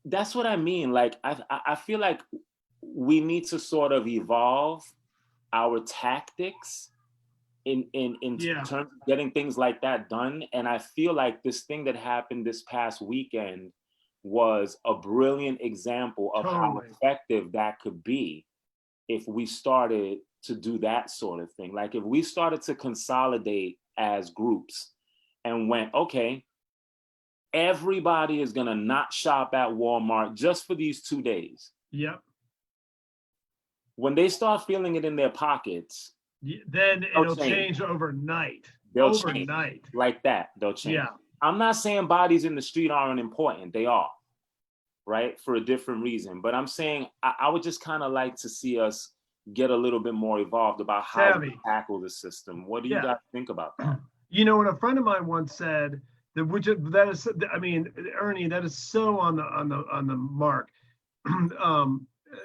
That's what I mean. Like, I feel like we need to sort of evolve our tactics in terms of getting things like that done. And I feel like this thing that happened this past weekend was a brilliant example of how effective that could be if we started to do that sort of thing. Like, if we started to consolidate as groups and went, okay, everybody is gonna not shop at Walmart just for these 2 days. Yep. When they start feeling it in their pockets, then it'll change overnight. They'll change like that. They'll change. Yeah. I'm not saying bodies in the street aren't important. They are, right? For a different reason. But I'm saying I would just kind of like to see us get a little bit more evolved about how we tackle the system. What do you guys think about that? You know, what a friend of mine once said that, that is, I mean, Ernie, that is so on the mark.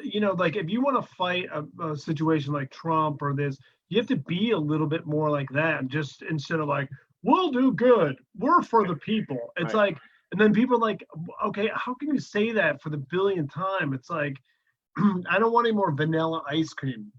You know, like if you want to fight a situation like Trump or this, you have to be a little bit more like that. Just instead of like, we'll do good, we're for the people. It's Right. like, and then people are like, okay, how can you say that for the billionth time? It's like, I don't want any more vanilla ice cream.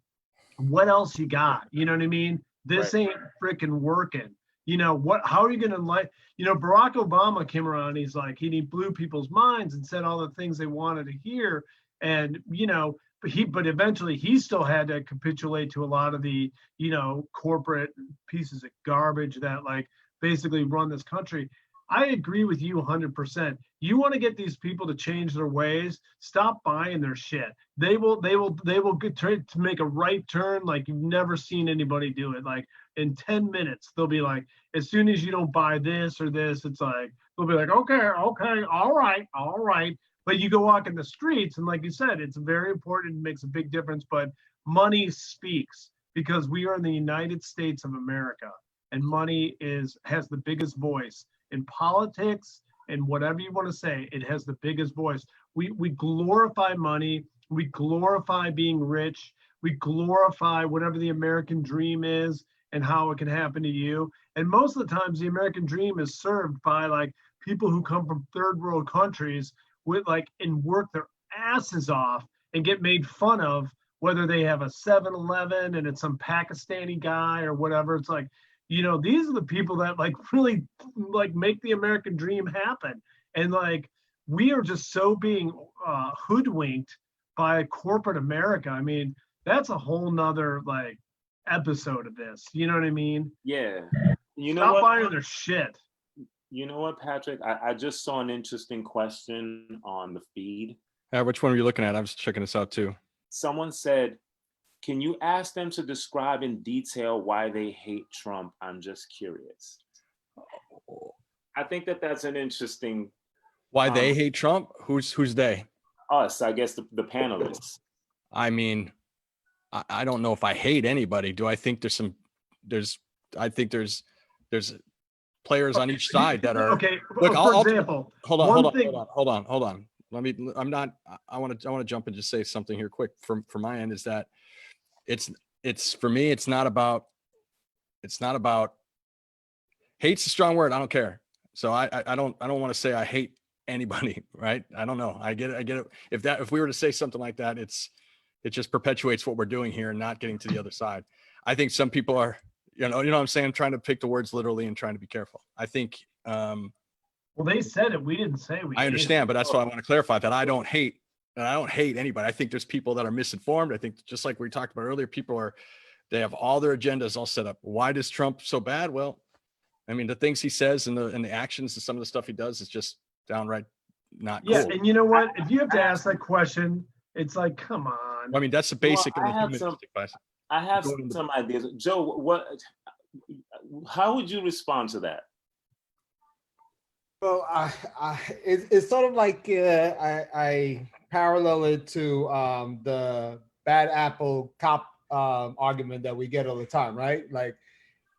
What else you got? You know what I mean? This Right. ain't freaking working. You know what? How are you going to like? You know, Barack Obama came around. He's like, he blew people's minds and said all the things they wanted to hear. And you know, but eventually he still had to capitulate to a lot of the, you know, corporate pieces of garbage that like basically run this country. I agree with you 100%. You want to get these people to change their ways, stop buying their shit. They will get to make a right turn like you've never seen anybody do it. Like in 10 minutes, they'll be like, as soon as you don't buy this or this, it's like they'll be like, okay, all right, all right. But you go walk in the streets, and like you said, it's very important, it makes a big difference. But money speaks because we are in the United States of America, and money has the biggest voice in politics and whatever you want to say. It has the biggest voice. We glorify money, we glorify being rich, we glorify whatever the American dream is and how it can happen to you. And most of the times the American dream is served by like people who come from third world countries with like and work their asses off and get made fun of, whether they have a 7-Eleven and it's some Pakistani guy or whatever. It's like, you know, these are the people that like really like make the American dream happen. And like we are just so being hoodwinked by corporate America. I mean, that's a whole nother like episode of this. You know what I mean? Yeah. You know Stop what? buying their shit. You know what, Patrick? I just saw an interesting question on the feed. Which one were you looking at? I was checking this out too. Someone said, can you ask them to describe in detail why they hate Trump? I'm just curious. I think that that's an interesting. Why they hate Trump? Who's they? Us, I guess the panelists. I mean, I don't know if I hate anybody. Do I think I think there's players on each side that are okay. Look, for example, hold on. I want to jump and just say something here quick from my end is that it's for me, it's not about hate's a strong word. I don't care. So I don't want to say I hate anybody, right? I don't know. I get it. If we were to say something like that, it just perpetuates what we're doing here and not getting to the other side. I think some people are, you know what I'm saying? I'm trying to pick the words literally and trying to be careful. I think, well, they said it. We didn't say we. I understand, but that's why I want to clarify that I don't hate anybody. I think there's people that are misinformed. I think just like we talked about earlier, they have all their agendas all set up. Why does Trump so bad? Well, I mean, the things he says and the actions and some of the stuff he does is just downright not cool. Yeah, and you know what? If you have to ask that question, it's like, come on. I mean, that's the basic. Well, I have some ideas. Joe, how would you respond to that? Well, it's sort of like I parallel it to the bad apple cop argument that we get all the time, right? Like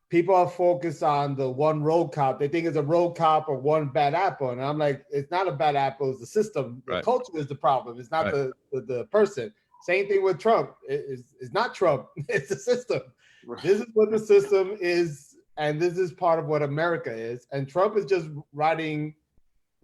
people are focused on the one road cop. They think it's a road cop or one bad apple. And I'm like, it's not a bad apple, it's the system. The culture is the problem. It's not the person. Same thing with Trump. It's not Trump, it's the system. Right. This is what the system is, and this is part of what America is. And Trump is just riding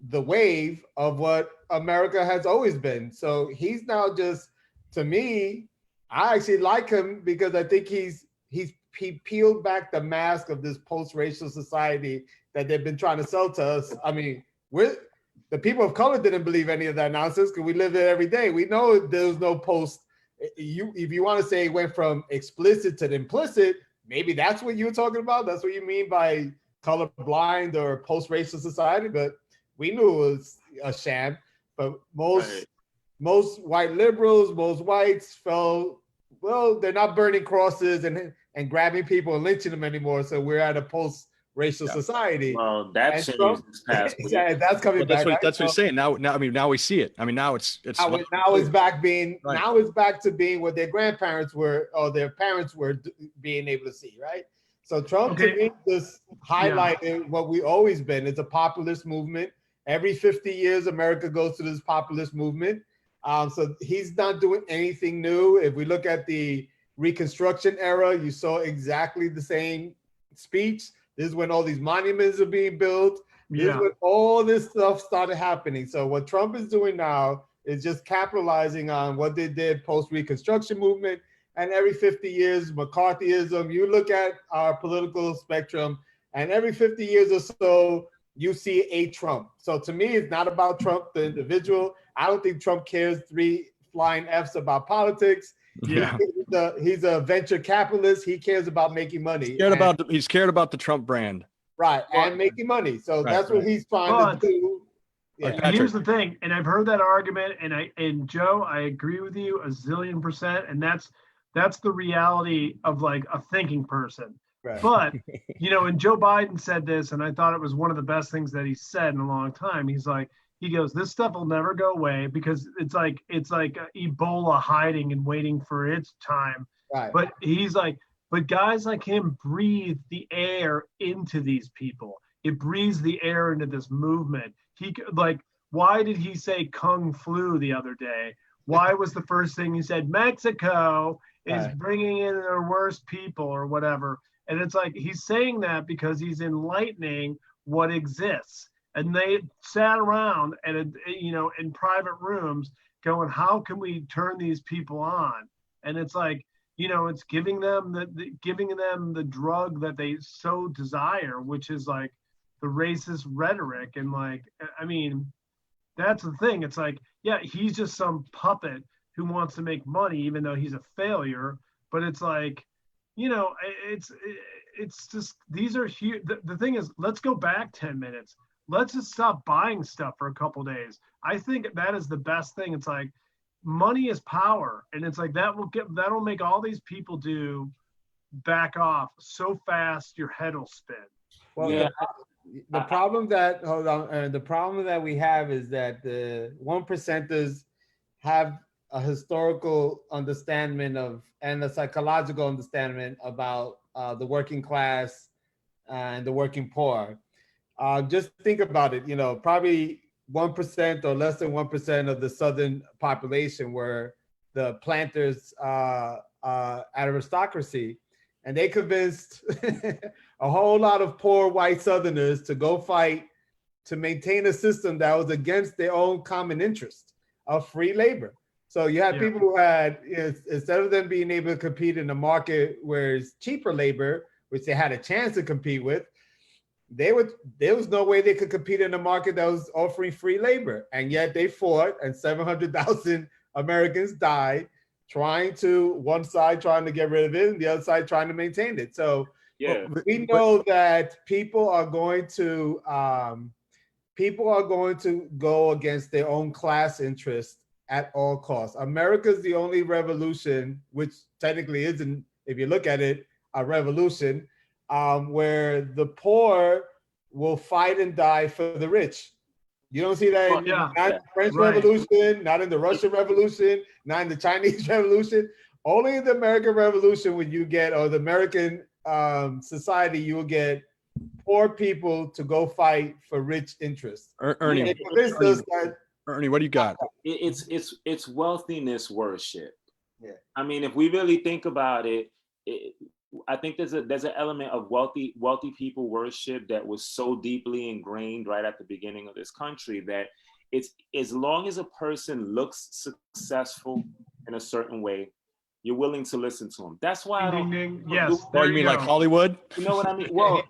the wave of what America has always been. So he's now just, to me, I actually like him because I think he peeled back the mask of this post-racial society that they've been trying to sell to us. I mean, the people of color didn't believe any of that nonsense because we live it every day. We know there was no post. If you want to say it went from explicit to implicit, maybe that's what you were talking about. That's what you mean by colorblind or post-racial society. But we knew it was a sham. But most white liberals, most whites felt, well, they're not burning crosses and grabbing people and lynching them anymore. So we're at a post-racial society. Well, that changed this past week. Yeah, that's coming back. That's what he's saying. Now, I mean, now we see it. I mean, now it's back being now it's back to being what their grandparents were or their parents were being able to see, right? So Trump to me just highlighted what we always been. It's a populist movement. Every 50 years, America goes through this populist movement. So he's not doing anything new. If we look at the Reconstruction era, you saw exactly the same speech. This is when all these monuments are being built. This is when all this stuff started happening. So what Trump is doing now is just capitalizing on what they did post-Reconstruction movement. And every 50 years, McCarthyism, you look at our political spectrum, and every 50 years or so, you see a Trump. So to me, it's not about Trump, the individual. I don't think Trump cares 3 flying Fs about politics. Yeah. He's a venture capitalist. He cares about making money. He's cared about the Trump brand. Right, and making money. So that's what he's trying to do. Yeah. And here's the thing, and I've heard that argument, and Joe, I agree with you a zillion %, and that's the reality of like a thinking person. Right. But and Joe Biden said this, and I thought it was one of the best things that he said in a long time. He goes, this stuff will never go away because it's like Ebola hiding and waiting for its time. Right. But he's like, but guys like him breathe the air into these people. It breathes the air into this movement. Why did he say Kung flu the other day? Why was the first thing he said, Mexico is bringing in their worst people or whatever? And it's like, he's saying that because he's enlightening what exists. And they sat around and, in private rooms going, how can we turn these people on? And it's like, it's giving them the drug that they so desire, which is like the racist rhetoric. And like, I mean, that's the thing. It's like, yeah, he's just some puppet who wants to make money, even though he's a failure. But it's like, it's just, these are huge. The thing is, let's go back 10 minutes. Let's just stop buying stuff for a couple days. I think that is the best thing. It's like, money is power. And it's like, that'll make all these people back off so fast your head will spin. Well, the problem that we have is that the 1%ers have a historical understanding and a psychological understanding about the working class and the working poor. Just think about it, probably 1% or less than 1% of the Southern population were the planters' aristocracy. And they convinced a whole lot of poor white Southerners to go fight to maintain a system that was against their own common interest of free labor. So you had people who had, instead of them being able to compete in a market where it's cheaper labor, which they had a chance to compete with, there was no way they could compete in a market that was offering free labor. And yet they fought, and 700,000 Americans died one side trying to get rid of it and the other side trying to maintain it. So we know that people are going to go against their own class interest at all costs. America's the only revolution, which technically isn't, if you look at it, a revolution, where the poor will fight and die for the rich. You don't see that in the French Revolution, not in the Russian Revolution, not in the Chinese Revolution. Only in the American Revolution would you get, or the American society, you will get poor people to go fight for rich interests. Ernie, what do you got? It's wealthiness worship. Yeah. I mean, if we really think about it, I think there's an element of wealthy people worship that was so deeply ingrained right at the beginning of this country that it's, as long as a person looks successful in a certain way, you're willing to listen to him. That's why Yes. Oh, you mean like Hollywood? You know what I mean? Well,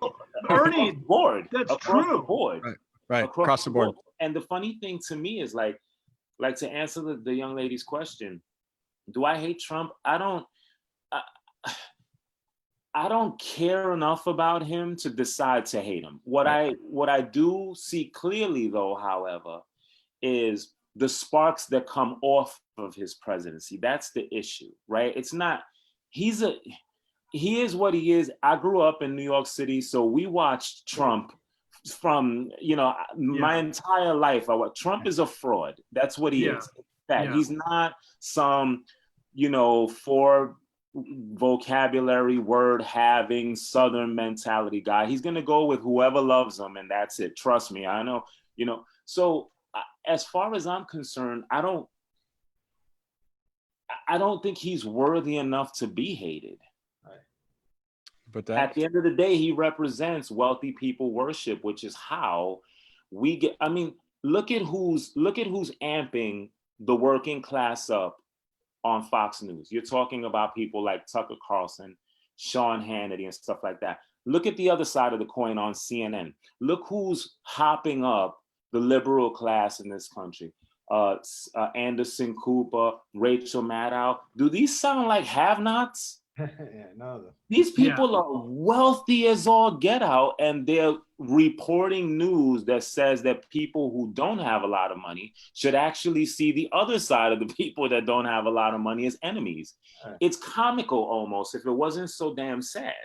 Ernie, board. That's across true. The board. Right. Across the board. And the funny thing to me is like to answer the young lady's question, do I hate Trump? I don't care enough about him to decide to hate him. What I do see clearly, though, however, is the sparks that come off of his presidency. That's the issue, right? It's not, he is what he is. I grew up in New York City, so we watched Trump from, my entire life. Trump is a fraud. That's what he is. He's not some, vocabulary, word having, Southern mentality guy. He's going to go with whoever loves him, and that's it. Trust me. I know, you know. So as far as I'm concerned, I don't think he's worthy enough to be hated. But At the end of the day, he represents wealthy people worship, which is how we get. I mean, look at who's amping the working class up on Fox News. You're talking about people like Tucker Carlson, Sean Hannity, and stuff like that. Look at the other side of the coin on CNN. Look who's hopping up the liberal class in this country. Anderson Cooper, Rachel Maddow. Do these sound like have-nots? Yeah, no. These people are wealthy as all get out, and they're reporting news that says that people who don't have a lot of money should actually see the other side of the people that don't have a lot of money as enemies. Right. It's comical almost if it wasn't so damn sad.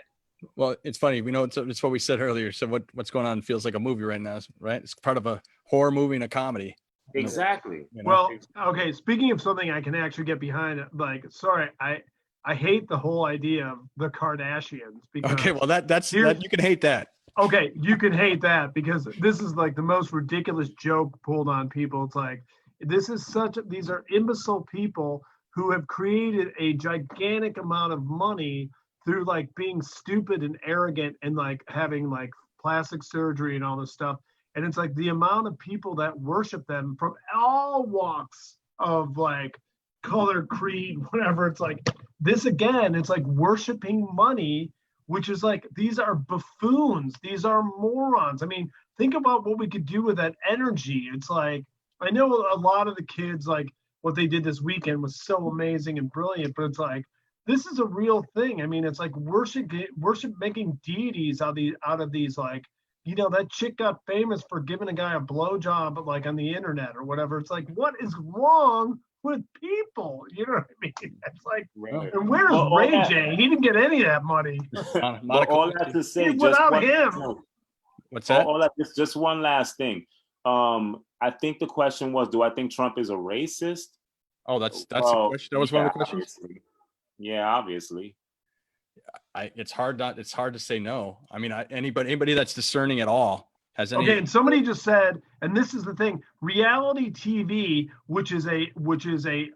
Well, it's funny. We know it's what we said earlier. So what's going on feels like a movie right now, right? It's part of a horror movie and a comedy. Exactly. You know? Well, okay. Speaking of something I can actually get behind, like, sorry, I hate the whole idea of the Kardashians. Because okay, well that's you can hate that. Okay, you can hate that because this is like the most ridiculous joke pulled on people. It's like these are imbecile people who have created a gigantic amount of money through like being stupid and arrogant and like having like plastic surgery and all this stuff. And it's like the amount of people that worship them from all walks of like color, creed, whatever. It's like this again, it's like worshiping money, which is like, these are buffoons. These are morons. I mean, think about what we could do with that energy. It's like, I know a lot of the kids, like what they did this weekend was so amazing and brilliant, but it's like, this is a real thing. I mean, it's like worship making deities out of these, like, you know, that chick got famous for giving a guy a blowjob, like on the internet or whatever. It's like, what is wrong with people? You know what I mean? It's like, and where's Ray J? He didn't get any of that money. All I have to say, without him. What's that? Just one last thing. I think the question was, do I think Trump is a racist? Oh, that's the question. That was one of the questions. Obviously. Yeah, obviously. It's hard to say no. I mean, anybody that's discerning at all has any. Okay, and somebody just said, and this is the thing: reality TV, which is an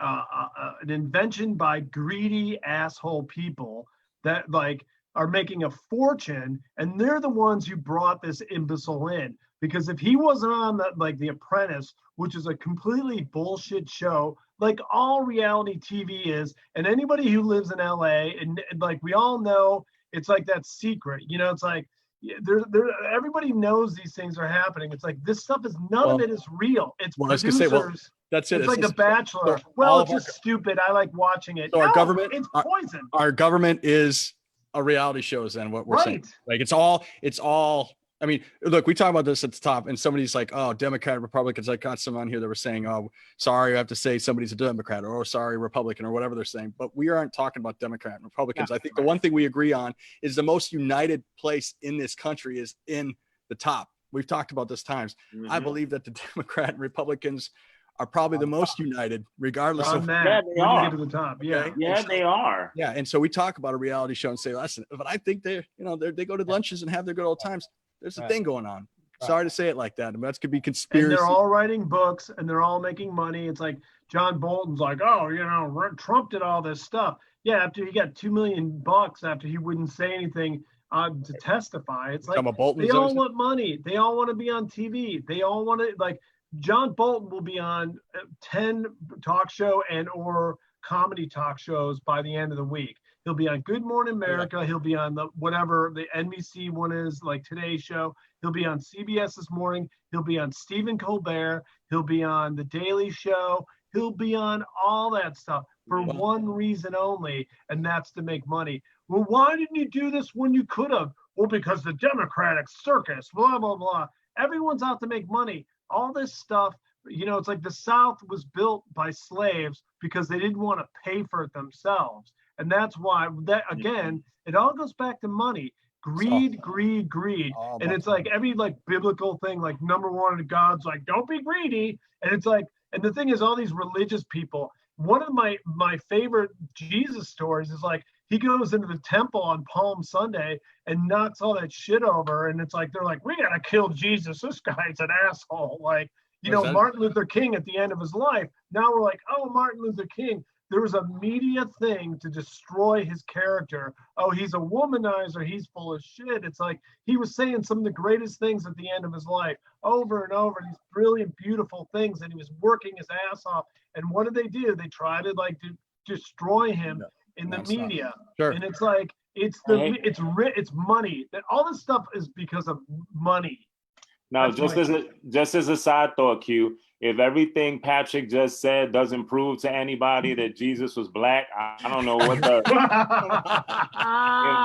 invention by greedy asshole people that like are making a fortune, and they're the ones who brought this imbecile in. Because if he wasn't on The Apprentice, which is a completely bullshit show, like all reality TV is, and anybody who lives in LA, and like we all know, it's like that secret. You know, it's like everybody knows these things are happening. It's like this stuff is none of it is real. It's producers. I was gonna say, that's it. It's like The Bachelor. Well, it's just stupid. I like watching it. So our government, it's poison. Our government is a reality show, is then what we're saying. Like it's all. I mean, look, we talk about this at the top, and somebody's like, "Oh, Democrat, Republicans." I got some on here that were saying, "Oh, sorry, I have to say somebody's a Democrat," or "Oh, sorry, Republican," or whatever they're saying. But we aren't talking about Democrat and Republicans. I think the one thing we agree on is the most united place in this country is in the top. We've talked about this times. Mm-hmm. I believe that the Democrat and Republicans are probably the most united, regardless of that. They are to the top. Yeah, okay? Yeah, they are. Yeah, and so we talk about a reality show and say, "Listen," but I think they go to lunches and have their good old times. There's a thing going on. Sorry to say it like that. I mean, that could be conspiracy. And they're all writing books and they're all making money. It's like John Bolton's like, oh, you know, Trump did all this stuff. Yeah, after he got $2 million after he wouldn't say anything to testify. It's like they all want money. They all want to be on TV. They all want to, like, John Bolton will be on 10 talk show and or comedy talk shows by the end of the week. He'll be on Good Morning America. Yeah. He'll be on whatever the NBC one is, like Today's Show. He'll be on CBS This Morning. He'll be on Stephen Colbert. He'll be on The Daily Show. He'll be on all that stuff for one reason only, and that's to make money. Well, why didn't you do this when you could have? Well, because the Democratic circus, blah, blah, blah. Everyone's out to make money. All this stuff, you know, it's like the South was built by slaves because they didn't want to pay for it themselves. And that's why that, again, it all goes back to money, greed. And it's like every like biblical thing, like number one, God's like, don't be greedy. And it's like, and the thing is, all these religious people, one of my favorite Jesus stories is like, he goes into the temple on Palm Sunday and knocks all that shit over. And it's like, they're like, we got to kill Jesus. This guy's an asshole. Like, you know, Martin Luther King at the end of his life. Now we're like, oh, Martin Luther King. There was a media thing to destroy his character. Oh, he's a womanizer. He's full of shit. It's like he was saying some of the greatest things at the end of his life over and over, these brilliant, beautiful things, and he was working his ass off. And what did they do? They tried to like to destroy him in the media. Sure. And it's like it's money. That all this stuff is because of money. Now, just as a side thought, Q, if everything Patrick just said doesn't prove to anybody that Jesus was black, I don't know what does. If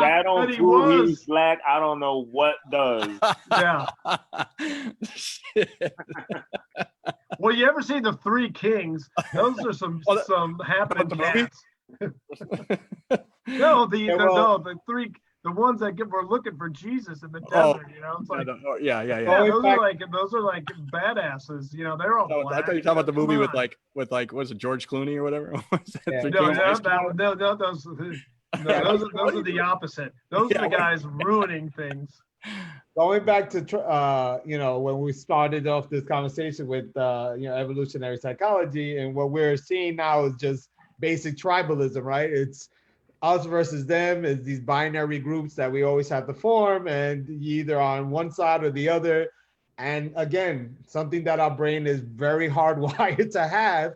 that don't prove he's black, I don't know what does. Yeah. Well, you ever see The Three Kings? Those are some happening cats. The ones that were looking for Jesus in the desert, you know. It's like, those are like badasses, you know. They're all black. I thought you were talking about the movie with was it George Clooney or whatever? Those are the opposite. Those are the guys ruining things. Going back to when we started off this conversation with evolutionary psychology, and what we're seeing now is just basic tribalism, right? It's us versus them, is these binary groups that we always have to form, and either on one side or the other. And again, something that our brain is very hardwired to have.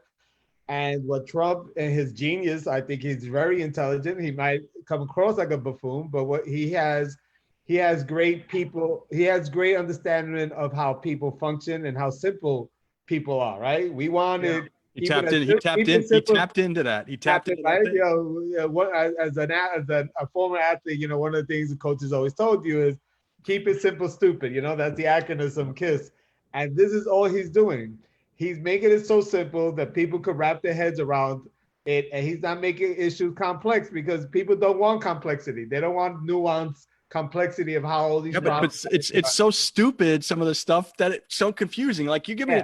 And what Trump and his genius, I think he's very intelligent. He might come across like a buffoon, but what he has great understanding of how people function and how simple people are, right? We wanted He tapped into that. As a former athlete, one of the things the coaches always told you is keep it simple, stupid. That's the acronym KISS. And this is all he's doing. He's making it so simple that people could wrap their heads around it. And he's not making issues complex, because people don't want complexity. They don't want nuance, complexity of how all these. Yeah, but it's so stupid, some of the stuff, that it's so confusing. Like you give me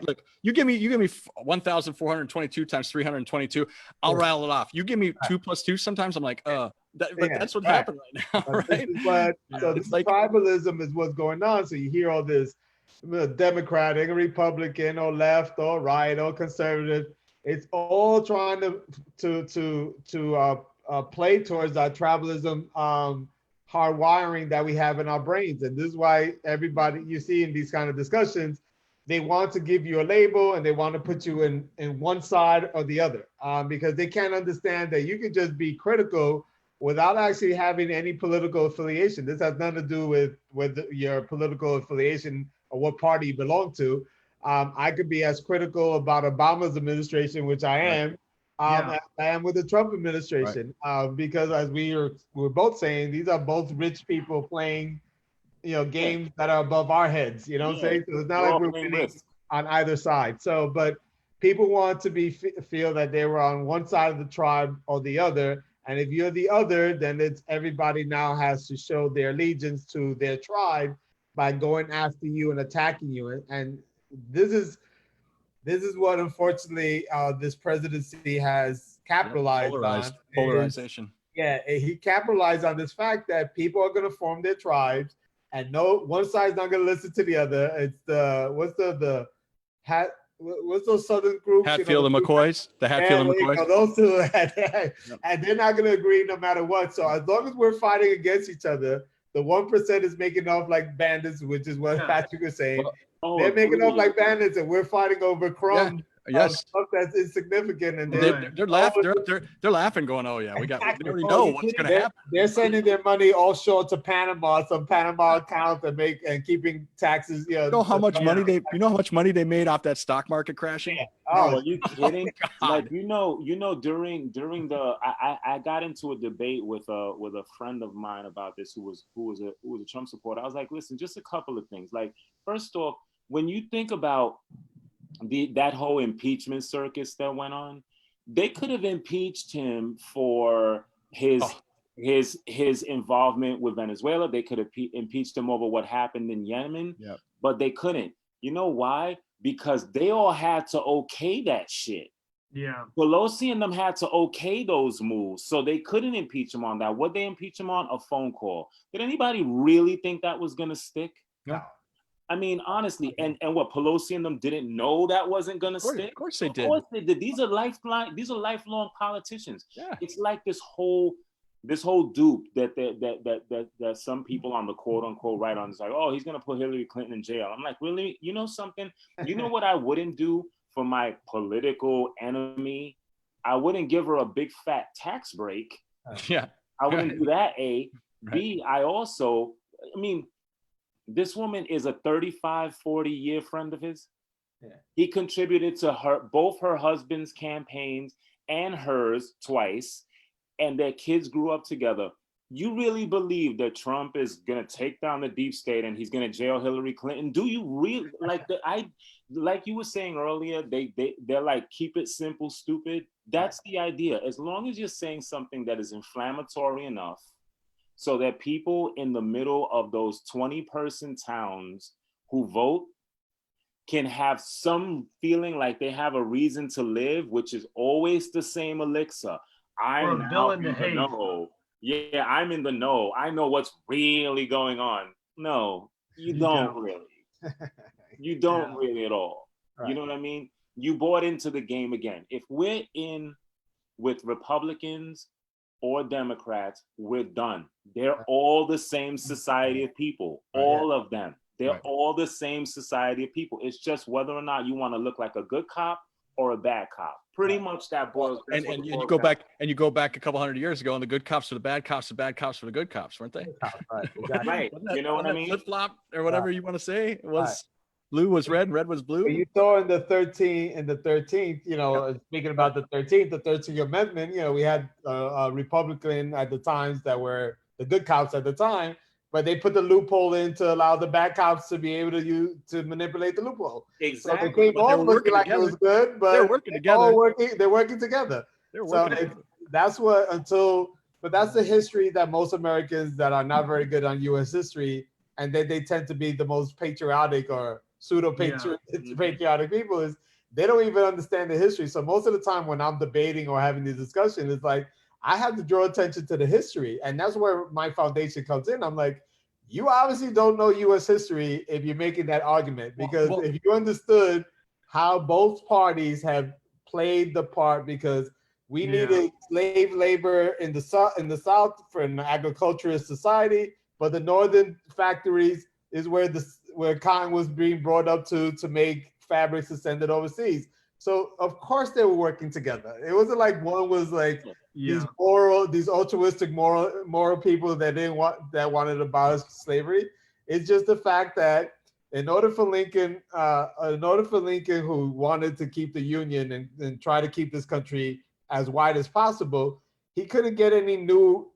1,422 times 322, I'll rattle it off. You give me 2 + 2, sometimes I'm like, that's what happened right now, right? This tribalism is what's going on. So you hear all this Democratic, Republican, or left, or right, or conservative. It's all trying to play towards that tribalism hardwiring that we have in our brains. And this is why everybody you see in these kind of discussions, they want to give you a label and they want to put you in one side or the other, because they can't understand that you can just be critical without actually having any political affiliation. This has nothing to do with your political affiliation or what party you belong to. I could be as critical about Obama's administration, which I am, I am with the Trump administration, because as we're both saying, these are both rich people playing, games that are above our heads. You know what I'm saying? So it's not like we're winning on either side. So, but people want to feel that they were on one side of the tribe or the other. And if you're the other, then it's everybody now has to show their allegiance to their tribe by going after you and attacking you. And this is what, unfortunately, this presidency has capitalized on. Polarization. He capitalized on this fact that people are going to form their tribes, and one side's not going to listen to the other. It's what's those southern groups? Hatfield and McCoys. The Hatfield and McCoys. Those two, and they're not going to agree no matter what. So as long as we're fighting against each other, the 1% is making off like bandits, which is what Patrick was saying. They're making off like bandits, and we're fighting over crumbs. Yes, stuff that's insignificant, and they're laughing. They're laughing, going, "Oh yeah, we already know what's going to happen." They're sending their money offshore to Panama, some Panama account, and keeping taxes. You know how much money they made off that stock market crashing? Are you kidding? Like during the I got into a debate with a friend of mine about this who was a Trump supporter. I was like, listen, just a couple of things. Like, first off, when you think about that whole impeachment circus that went on, they could have impeached him for his involvement with Venezuela. They could have impeached him over what happened in Yemen, but they couldn't. You know why? Because they all had to okay that shit. Yeah. Pelosi and them had to okay those moves, so they couldn't impeach him on that. What they impeach him on? A phone call. Did anybody really think that was gonna stick? No. I mean, honestly, and what, Pelosi and them didn't know that wasn't gonna stick? Of course they did. Of course they did. These are lifelong politicians. Yeah. It's like this whole dupe that some people on the quote unquote right on is like, oh, he's gonna put Hillary Clinton in jail. I'm like, really? You know something? You know what I wouldn't do for my political enemy? I wouldn't give her a big fat tax break. Yeah. I wouldn't do that, A. Right. B, I mean, this woman is a 35, 40-year friend of his. Yeah. He contributed to both her husband's campaigns and hers twice, and their kids grew up together. You really believe that Trump is gonna take down the deep state and he's gonna jail Hillary Clinton? Do you really like you were saying earlier, they're like, keep it simple, stupid. That's the idea. As long as you're saying something that is inflammatory enough so that people in the middle of those 20-person towns who vote can have some feeling like they have a reason to live, which is always the same elixir. I'm now in the know. Yeah, I'm in the know. I know what's really going on. No, you don't really. You don't really at all. Right. You know what I mean? You bought into the game again. If we're in with Republicans or Democrats, we're done. They're all the same society of people. All of them. They're all the same society of people. It's just whether or not you want to look like a good cop or a bad cop. Pretty much that boils. And you go back a couple hundred years ago, and the good cops were the bad cops for the good cops, weren't they? Right. Exactly. Right. You know what I mean? Flip flop or whatever you want to say. It was blue was red, red was blue. You saw in the 13th, you know, speaking about the 13th Amendment, you know, we had a Republican at the times that were the good cops at the time, but they put the loophole in to allow the bad cops to be able to manipulate the loophole. Exactly. So they came off looking like it was good, but they're working together. They're working together. That's the history that most Americans that are not very good on U.S. history, and then they tend to be the most patriotic or pseudo-patriotic people, is they don't even understand the history. So most of the time when I'm debating or having these discussions, it's like, I have to draw attention to the history. And that's where my foundation comes in. I'm like, you obviously don't know U.S. history if you're making that argument, because if you understood how both parties have played the part, because we needed slave labor in the South for an agriculturist society, but the northern factories is where cotton was being brought up to make fabrics to send it overseas. So of course they were working together. It wasn't like one was like these altruistic moral people that wanted to abolish slavery. It's just the fact that in order for Lincoln, who wanted to keep the Union and try to keep this country as wide as possible, he couldn't get any new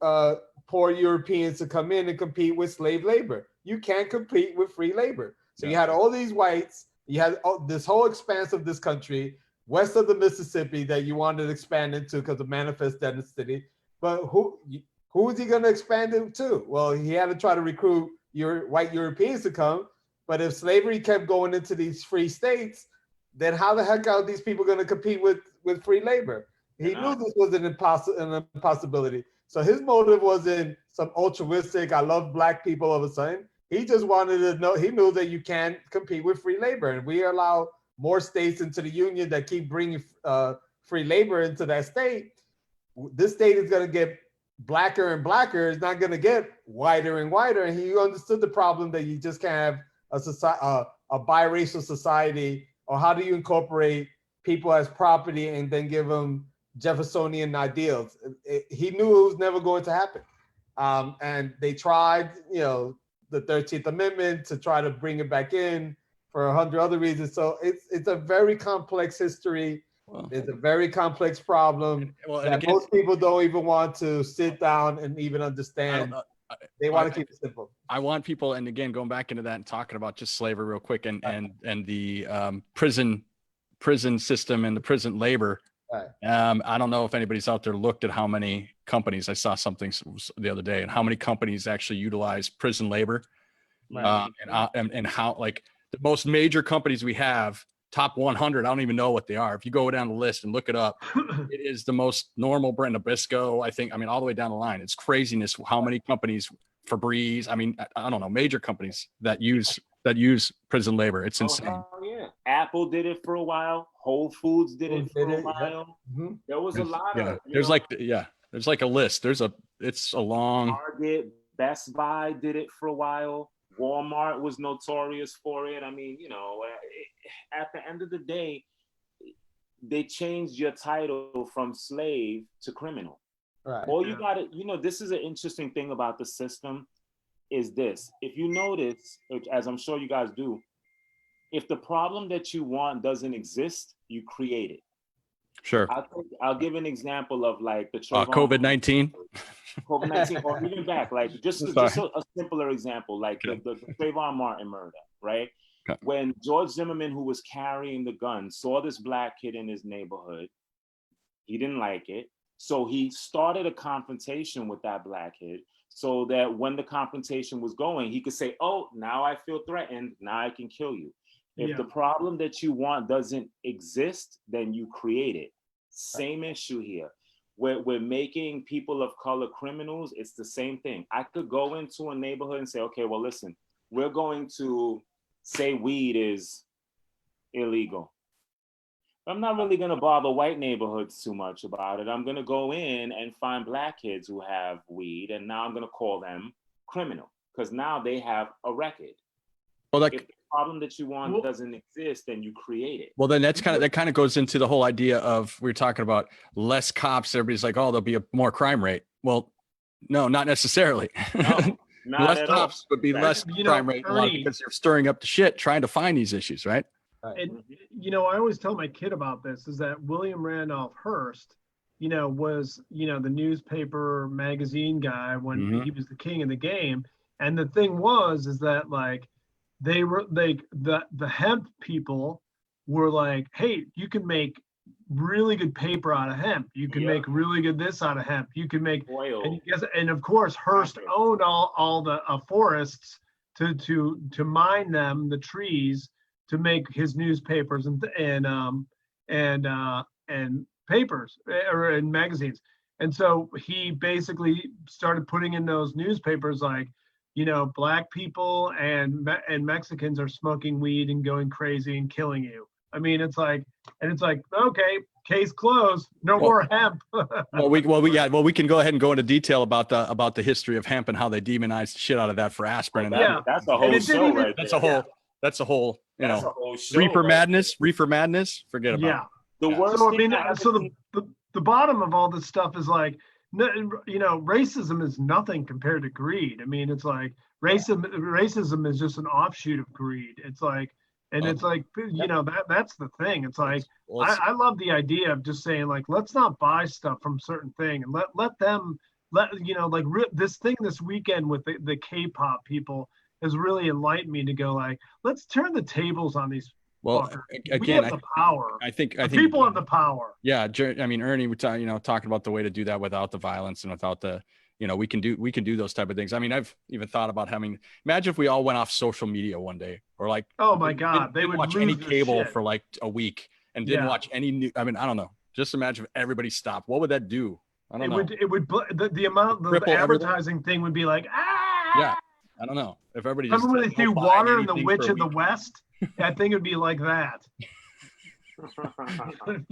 poor Europeans to come in and compete with slave labor. You can't compete with free labor. So you had all these whites, you had this whole expanse of this country west of the Mississippi that you wanted to expand into because of manifest destiny. But who is he going to expand it to? Well, he had to try to recruit white Europeans to come. But if slavery kept going into these free states, then how the heck are these people going to compete with free labor? He knew this was an impossibility. So his motive wasn't some altruistic, I love black people all of a sudden. He just wanted to know, he knew that you can't compete with free labor. And we allow more states into the Union that keep bringing free labor into that state. This state is going to get blacker and blacker. It's not going to get whiter and whiter. And he understood the problem that you just can't have a biracial society. Or how do you incorporate people as property and then give them Jeffersonian ideals? He knew it was never going to happen. And they tried, the 13th Amendment to try to bring it back in for 100 other reasons. So it's a very complex history. It's a very complex problem that most people don't even want to sit down and even understand. They want to keep it simple. I want people, and again, going back into that and talking about just slavery real quick and the prison system and the prison labor. Right. I don't know if anybody's out there looked at how many companies, I saw something the other day, and how many companies actually utilize prison labor. Right. And how, like, the most major companies we have top 100. I don't even know what they are. If you go down the list and look it up, it is the most normal brand. Nabisco, I think. I mean, all the way down the line. It's craziness how many companies, Febreze. I mean, I don't know, major companies that use prison labor. It's insane. Oh, yeah. Apple did it for a while. Whole Foods did it for a while. Yep. Mm-hmm. There was a lot of there's like a list. It's a long. Target, Best Buy did it for a while. Walmart was notorious for it. I mean, at the end of the day, they changed your title from slave to criminal. Right. All you got to, this is an interesting thing about the system is this. If you notice, as I'm sure you guys do, if the problem that you want doesn't exist, you create it. Sure. I'll give an example of like the COVID-19. COVID-19, or even back, like just a simpler example, like the Trayvon Martin murder, right? Okay. When George Zimmerman, who was carrying the gun, saw this black kid in his neighborhood, he didn't like it. So he started a confrontation with that black kid so that when the confrontation was going, he could say, oh, now I feel threatened. Now I can kill you. If the problem that you want doesn't exist, then you create it. Same issue here. We're making people of color criminals. It's the same thing. I could go into a neighborhood and say, okay, well, listen, we're going to say weed is illegal. I'm not really going to bother white neighborhoods too much about it. I'm going to go in and find black kids who have weed, and now I'm going to call them criminal because now they have a record. Well, if the problem that you want doesn't exist, then you create it. Well, then that kind of goes into the whole idea of we're talking about less cops. Everybody's like, oh, there'll be a more crime rate. Well, no, not necessarily. No, not less at cops all. would be less crime rate, Ernie, because they're stirring up the shit trying to find these issues, right? And I always tell my kid about this is that William Randolph Hearst, was the newspaper magazine guy when he was the king of the game. And the thing is that like they were like the hemp people were like, hey, you can make really good paper out of hemp. You can make really good this out of hemp. You can make oil. And of course Hearst owned all the forests to mine them, the trees, to make his newspapers and papers or in magazines. And so he basically started putting in those newspapers like, black people and Mexicans are smoking weed and going crazy and killing you. I mean, it's like, okay, case closed. No more hemp. we can go ahead and go into detail about the history of hemp and how they demonized the shit out of that for aspirin. And that's a whole show, right? That's a whole, that's a whole show, reefer madness. Forget about it. The worst. So I mean, the bottom of all this stuff is like, racism is nothing compared to greed. I mean, it's like racism is just an offshoot of greed. It's like, and it's like, that's the thing. It's like, I love the idea of just saying like, let's not buy stuff from certain thing and let them, this thing this weekend with the K-pop people has really enlightened me to go like, let's turn the tables on these. Well, again, we have the power. I think people have the power. Yeah, I mean, Ernie, we're talking about the way to do that without the violence and without the, we can do those type of things. I mean, I've even thought about imagine if we all went off social media one day, or like, oh my God, they would watch any cable for like a week and didn't watch any new. I mean, I don't know. Just imagine if everybody stopped. What would that do? I don't know. It would the amount the advertising thing would be like Yeah, I don't know if everybody. Remember when they threw water in the Witch of the West? I think it'd be like that. I'm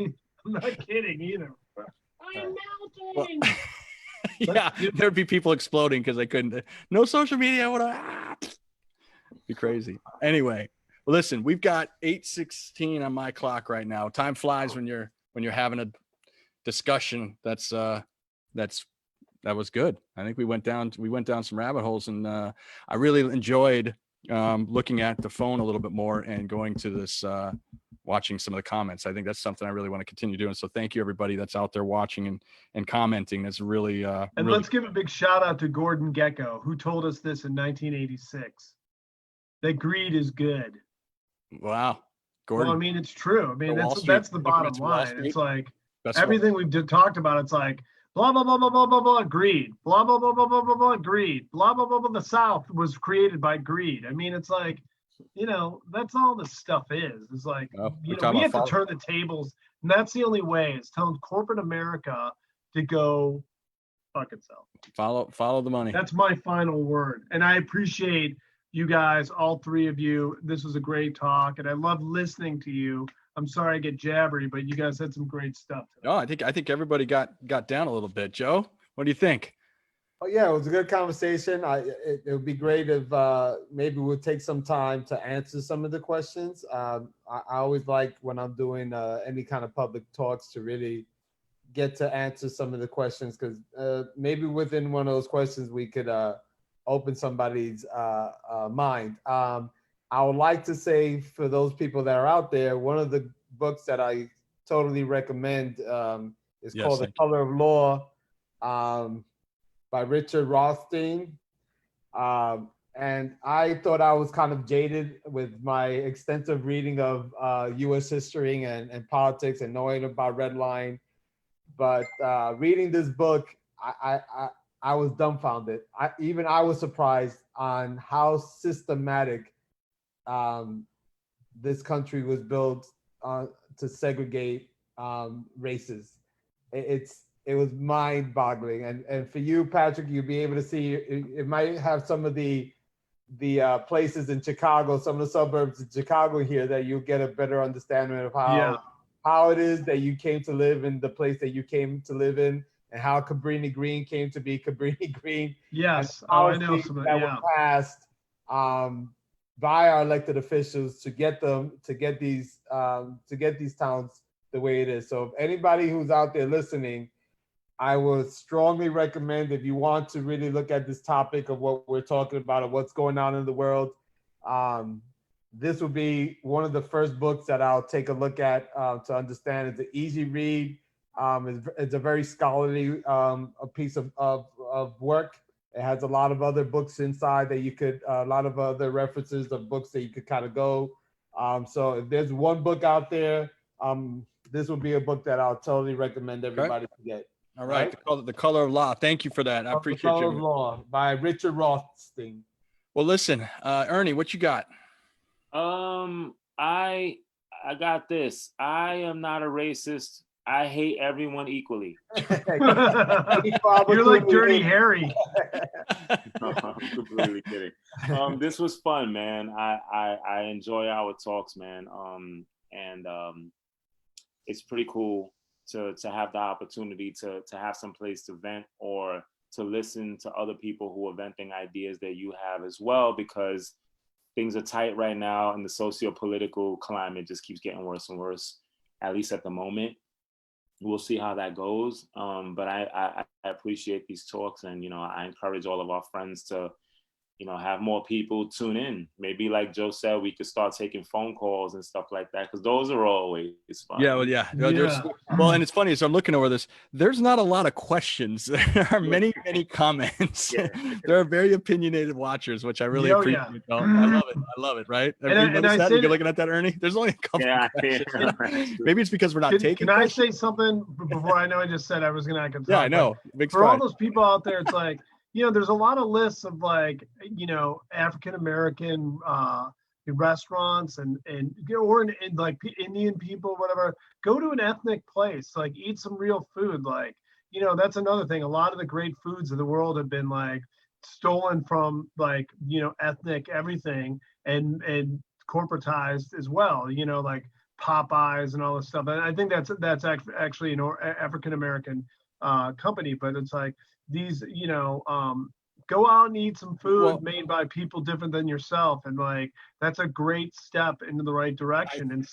not kidding either. I'm melting. Yeah, there'd be people exploding because they couldn't. No social media would be crazy. Anyway, listen, we've got 8:16 on my clock right now. Time flies when you're having a discussion. That was good. I think we went down some rabbit holes, and I really enjoyed looking at the phone a little bit more and going to this watching some of the comments. I think that's something I really want to continue doing. So thank you everybody that's out there watching and commenting. That's really let's give a big shout out to Gordon Gecko, who told us this in 1986, that greed is good. Wow. Gordon. Well, I mean, it's true. I mean, that's the bottom line. It's like everything we've talked about, it's like blah blah blah blah blah blah blah greed, blah blah blah blah blah blah blah greed, blah blah blah blah. The South was created by greed. I mean, it's like that's all this stuff is. It's like, Well, we're we talking have about to turn the tables, and that's the only way. Is telling corporate America to go fuck itself. follow the money. That's my final word. And I appreciate you guys, all three of you. This was a great talk, and I love listening to you. I'm sorry I get jabbery, but you guys had some great stuff today. No, I think everybody got down a little bit. Joe, what do you think? Oh yeah, it was a good conversation. It would be great if maybe we'll take some time to answer some of the questions. I always like when I'm doing any kind of public talks to really get to answer some of the questions, because maybe within one of those questions we could open somebody's mind. I would like to say, for those people that are out there, one of the books that I totally recommend is Yes, called The thank you. Color of Law, by Richard Rothstein. And I thought I was kind of jaded with my extensive reading of US history and politics and knowing about Red Line. But reading this book, I was dumbfounded. I was surprised on how systematic this country was built to segregate races. It was mind-boggling, and for you, Patrick, you'll be able to see. It might have some of the places in Chicago, some of the suburbs in Chicago here, that you'll get a better understanding of how it is that you came to live in the place that you came to live in, and how Cabrini Green came to be Cabrini Green. Yes. Oh, I know some of that. were passed by our elected officials to get these towns the way it is. So if anybody who's out there listening, I would strongly recommend, if you want to really look at this topic of what we're talking about, of what's going on in the world, this would be one of the first books that I'll take a look at to understand. It's an easy read. It's a very scholarly a piece of work. It has a lot of other books inside that you could, a lot of other references of books that you could kind of go. So if there's one book out there, this would be a book that I'll totally recommend everybody to get. All right. The Color of Law. Thank you for that. I appreciate The Color of you. Law by Richard Rothstein. Well, listen, Ernie, what you got? I got this. I am not a racist. I hate everyone equally. You're like Dirty Harry. No, I'm completely kidding. This was fun, man. I enjoy our talks, man. And it's pretty cool to have the opportunity to have some place to vent, or to listen to other people who are venting ideas that you have as well, because things are tight right now, and the socio-political climate just keeps getting worse and worse, at least at the moment. We'll see how that goes. But I appreciate these talks, and, I encourage all of our friends to, have more people tune in. Maybe, like Joe said, we could start taking phone calls and stuff like that, because those are always fun. Yeah, well, yeah. Well, and it's funny, so I'm looking over this. There's not a lot of questions. There are many comments. Yeah. There are very opinionated watchers, which I really appreciate. Yeah. I love it. Right? And you I that? said, You're looking at that, Ernie. There's only a couple. Yeah, of questions. yeah. Maybe it's because we're not taking. Can I say something before? I know I just said I was gonna. Yeah, I know. Big for all those people out there, it's like, there's a lot of lists of, like, African American restaurants and or in like Indian people, whatever. Go to an ethnic place, like eat some real food. Like, that's another thing. A lot of the great foods of the world have been, like, stolen from, like, ethnic everything and corporatized as well. Like Popeyes and all this stuff. And I think that's actually an African American company, but it's like these, go out and eat some food made by people different than yourself, and, like, that's a great step into the right direction. And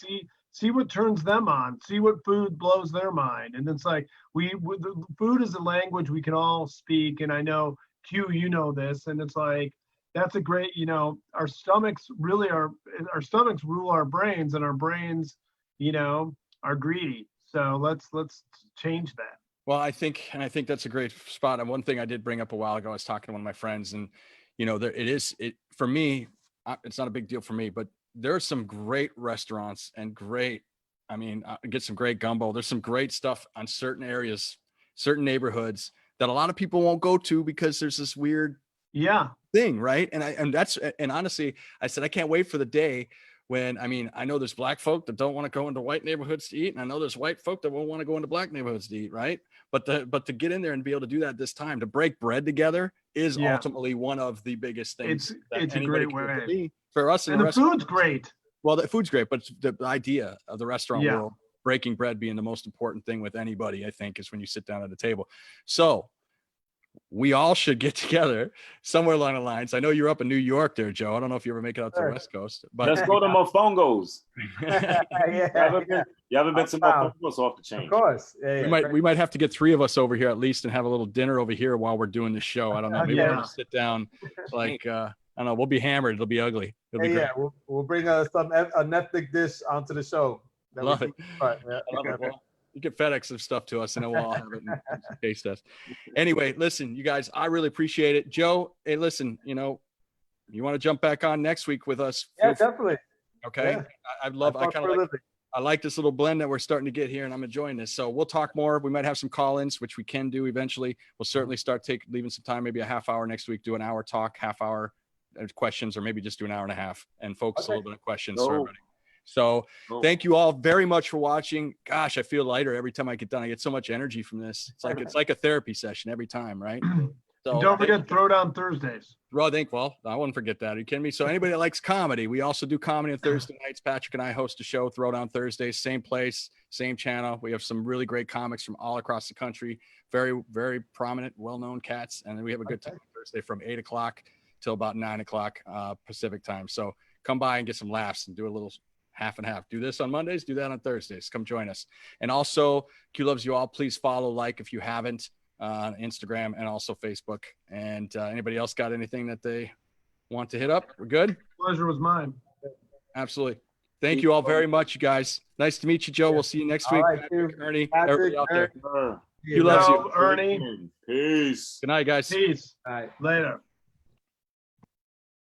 see what turns them on, see what food blows their mind. And it's like food is a language we can all speak, and I know Q, this, and it's like that's a great, our stomachs rule our brains, and our brains, are greedy. So let's change that. Well, I think that's a great spot. And one thing I did bring up a while ago, I was talking to one of my friends, and, for me, it's not a big deal for me, but there are some great restaurants and get some great gumbo. There's some great stuff on certain areas, certain neighborhoods that a lot of people won't go to because there's this weird, Yeah. thing, right? And honestly, I said I can't wait for the day when, I mean, I know there's black folk that don't want to go into white neighborhoods to eat, and I know there's white folk that won't want to go into black neighborhoods to eat, right? But to get in there and be able to do that this time, to break bread together, is Yeah. ultimately one of the biggest things It's a anybody great can do. way. For me, for us, And the food's great. well, the food's great, but the idea of the restaurant Yeah. world, breaking bread being the most important thing with anybody, I think, is when you sit down at a table. So we all should get together somewhere along the lines. I know you're up in New York there, Joe. I don't know if you ever make it out to the Sure. West Coast, Let's but go to Mofongos. Yeah, You haven't been to Wow. Mofongos off the chain. of course. Yeah, we might have to get 3 of us over here at least and have a little dinner over here while we're doing the show. I don't know. Maybe Yeah. we'll just sit down like I don't know. We'll be hammered. It'll be ugly. It'll be yeah, great. yeah. We'll bring a Netflix dish onto the show. that we Love can- it. Right, yeah. I love it. Well, you get FedEx some stuff to us and then we'll all have it and taste test. Anyway, listen, you guys, I really appreciate it. Joe, hey, listen, you know, you want to jump back on next week with us? Yeah, Feel free, definitely. okay. Yeah. I like this little blend that we're starting to get here, and I'm enjoying this. So we'll talk more. We might have some call-ins, which we can do eventually. We'll certainly start leaving some time, maybe a half hour next week, do an hour talk, half hour questions, or maybe just do an hour and a half and focus a little bit on questions for everybody. So thank you all very much for watching. Gosh, I feel lighter every time I get done. I get so much energy from this. It's like a therapy session every time, right? So And don't forget Throwdown Thursdays. Well, I wouldn't forget that. Are you kidding me? So anybody that likes comedy, we also do comedy on Thursday nights. Patrick and I host a show, Throwdown Thursdays, same place, same channel. We have some really great comics from all across the country, very, very prominent, well-known cats. And then we have a good time on Thursday from 8 o'clock till about 9 o'clock Pacific time. So come by and get some laughs and do a little half and half. Do this on Mondays, do that on Thursdays. Come join us. And also, Q loves you all. Please follow, like if you haven't, on Instagram and also Facebook. And anybody else got anything that they want to hit up? We're good? Pleasure was mine. Absolutely. Thank you all very much, you guys. Nice to meet you, Joe. We'll see you next week. All right, Patrick, Ernie, Patrick, everybody out there. Sure. Q loves you. Ernie. Peace. Good night, guys. Peace. All right. Later.